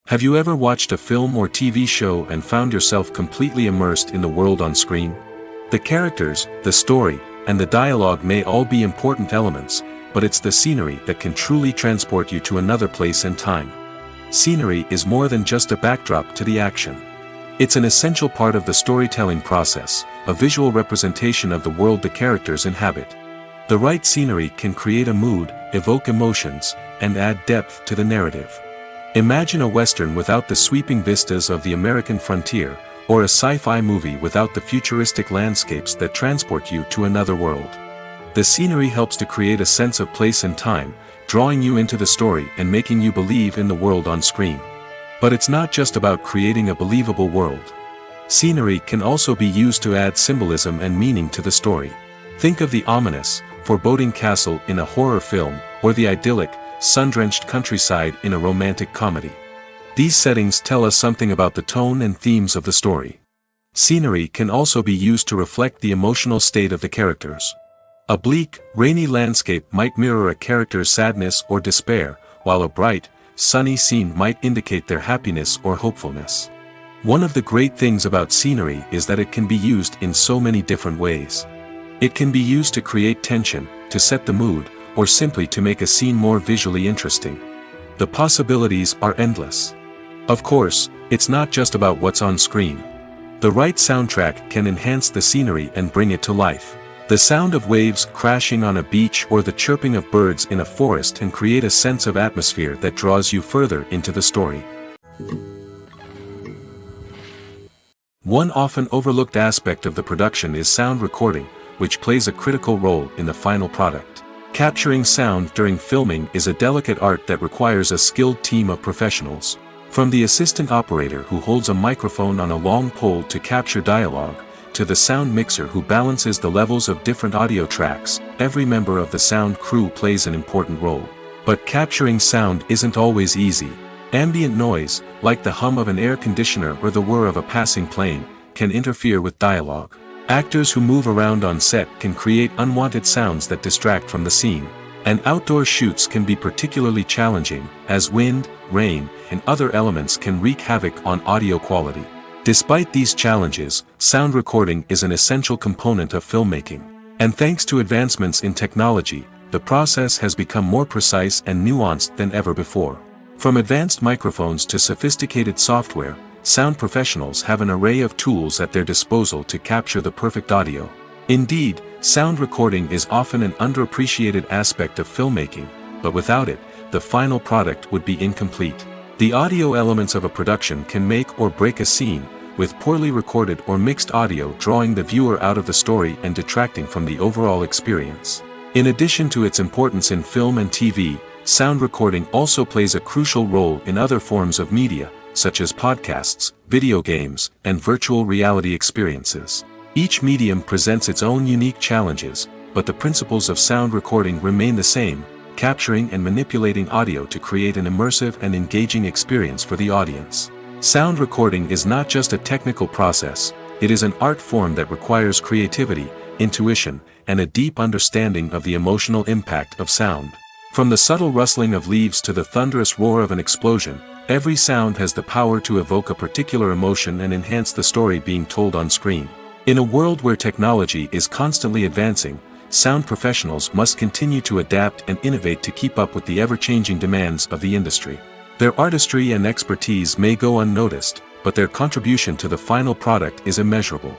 Have you ever watched a film or TV show and found yourself completely immersed in the world on screen? The characters, the story, and the dialogue may all be important elements, but it's the scenery that can truly transport you to another place and time. Scenery is more than just a backdrop to the action. It's an essential part of the storytelling process, a visual representation of the world the characters inhabit. The right scenery can create a mood, evoke emotions, and add depth to the narrative. Imagine a Western without the sweeping vistas of the American frontier, or a sci-fi movie without the futuristic landscapes that transport you to another world. The scenery helps to create a sense of place and time, drawing you into the story and making you believe in the world on screen. But it's not just about creating a believable world. Scenery can also be used to add symbolism and meaning to the story. Think of the ominous, foreboding castle in a horror film, or the idyllic, sun-drenched countryside in a romantic comedy. These settings tell us something about the tone and themes of the story. Scenery can also be used to reflect the emotional state of the characters. A bleak, rainy landscape might mirror a character's sadness or despair, while a bright, sunny scene might indicate their happiness or hopefulness. One of the great things about scenery is that it can be used in so many different ways. It can be used to create tension, to set the mood, or simply to make a scene more visually interesting. The possibilities are endless. Of course, it's not just about what's on screen. The right soundtrack can enhance the scenery and bring it to life. The sound of waves crashing on a beach or the chirping of birds in a forest can create a sense of atmosphere that draws you further into the story. One often overlooked aspect of the production is sound recording, which plays a critical role in the final product. Capturing sound during filming is a delicate art that requires a skilled team of professionals. From the assistant operator who holds a microphone on a long pole to capture dialogue, to the sound mixer who balances the levels of different audio tracks, every member of the sound crew plays an important role. But capturing sound isn't always easy. Ambient noise, like the hum of an air conditioner or the whir of a passing plane, can interfere with dialogue. Actors who move around on set can create unwanted sounds that distract from the scene. And outdoor shoots can be particularly challenging, as wind, rain, and other elements can wreak havoc on audio quality. Despite these challenges, sound recording is an essential component of filmmaking. And thanks to advancements in technology, the process has become more precise and nuanced than ever before. From advanced microphones to sophisticated software, sound professionals have an array of tools at their disposal to capture the perfect audio. Indeed, sound recording is often an underappreciated aspect of filmmaking, but without it, the final product would be incomplete. The audio elements of a production can make or break a scene, with poorly recorded or mixed audio drawing the viewer out of the story and detracting from the overall experience. In addition to its importance in film and TV, sound recording also plays a crucial role in other forms of media, such as podcasts, video games, and virtual reality experiences. Each medium presents its own unique challenges, but the principles of sound recording remain the same, capturing and manipulating audio to create an immersive and engaging experience for the audience. Sound recording is not just a technical process, it is an art form that requires creativity, intuition, and a deep understanding of the emotional impact of sound. From the subtle rustling of leaves to the thunderous roar of an explosion, every sound has the power to evoke a particular emotion and enhance the story being told on screen. In a world where technology is constantly advancing, sound professionals must continue to adapt and innovate to keep up with the ever-changing demands of the industry. Their artistry and expertise may go unnoticed, but their contribution to the final product is immeasurable.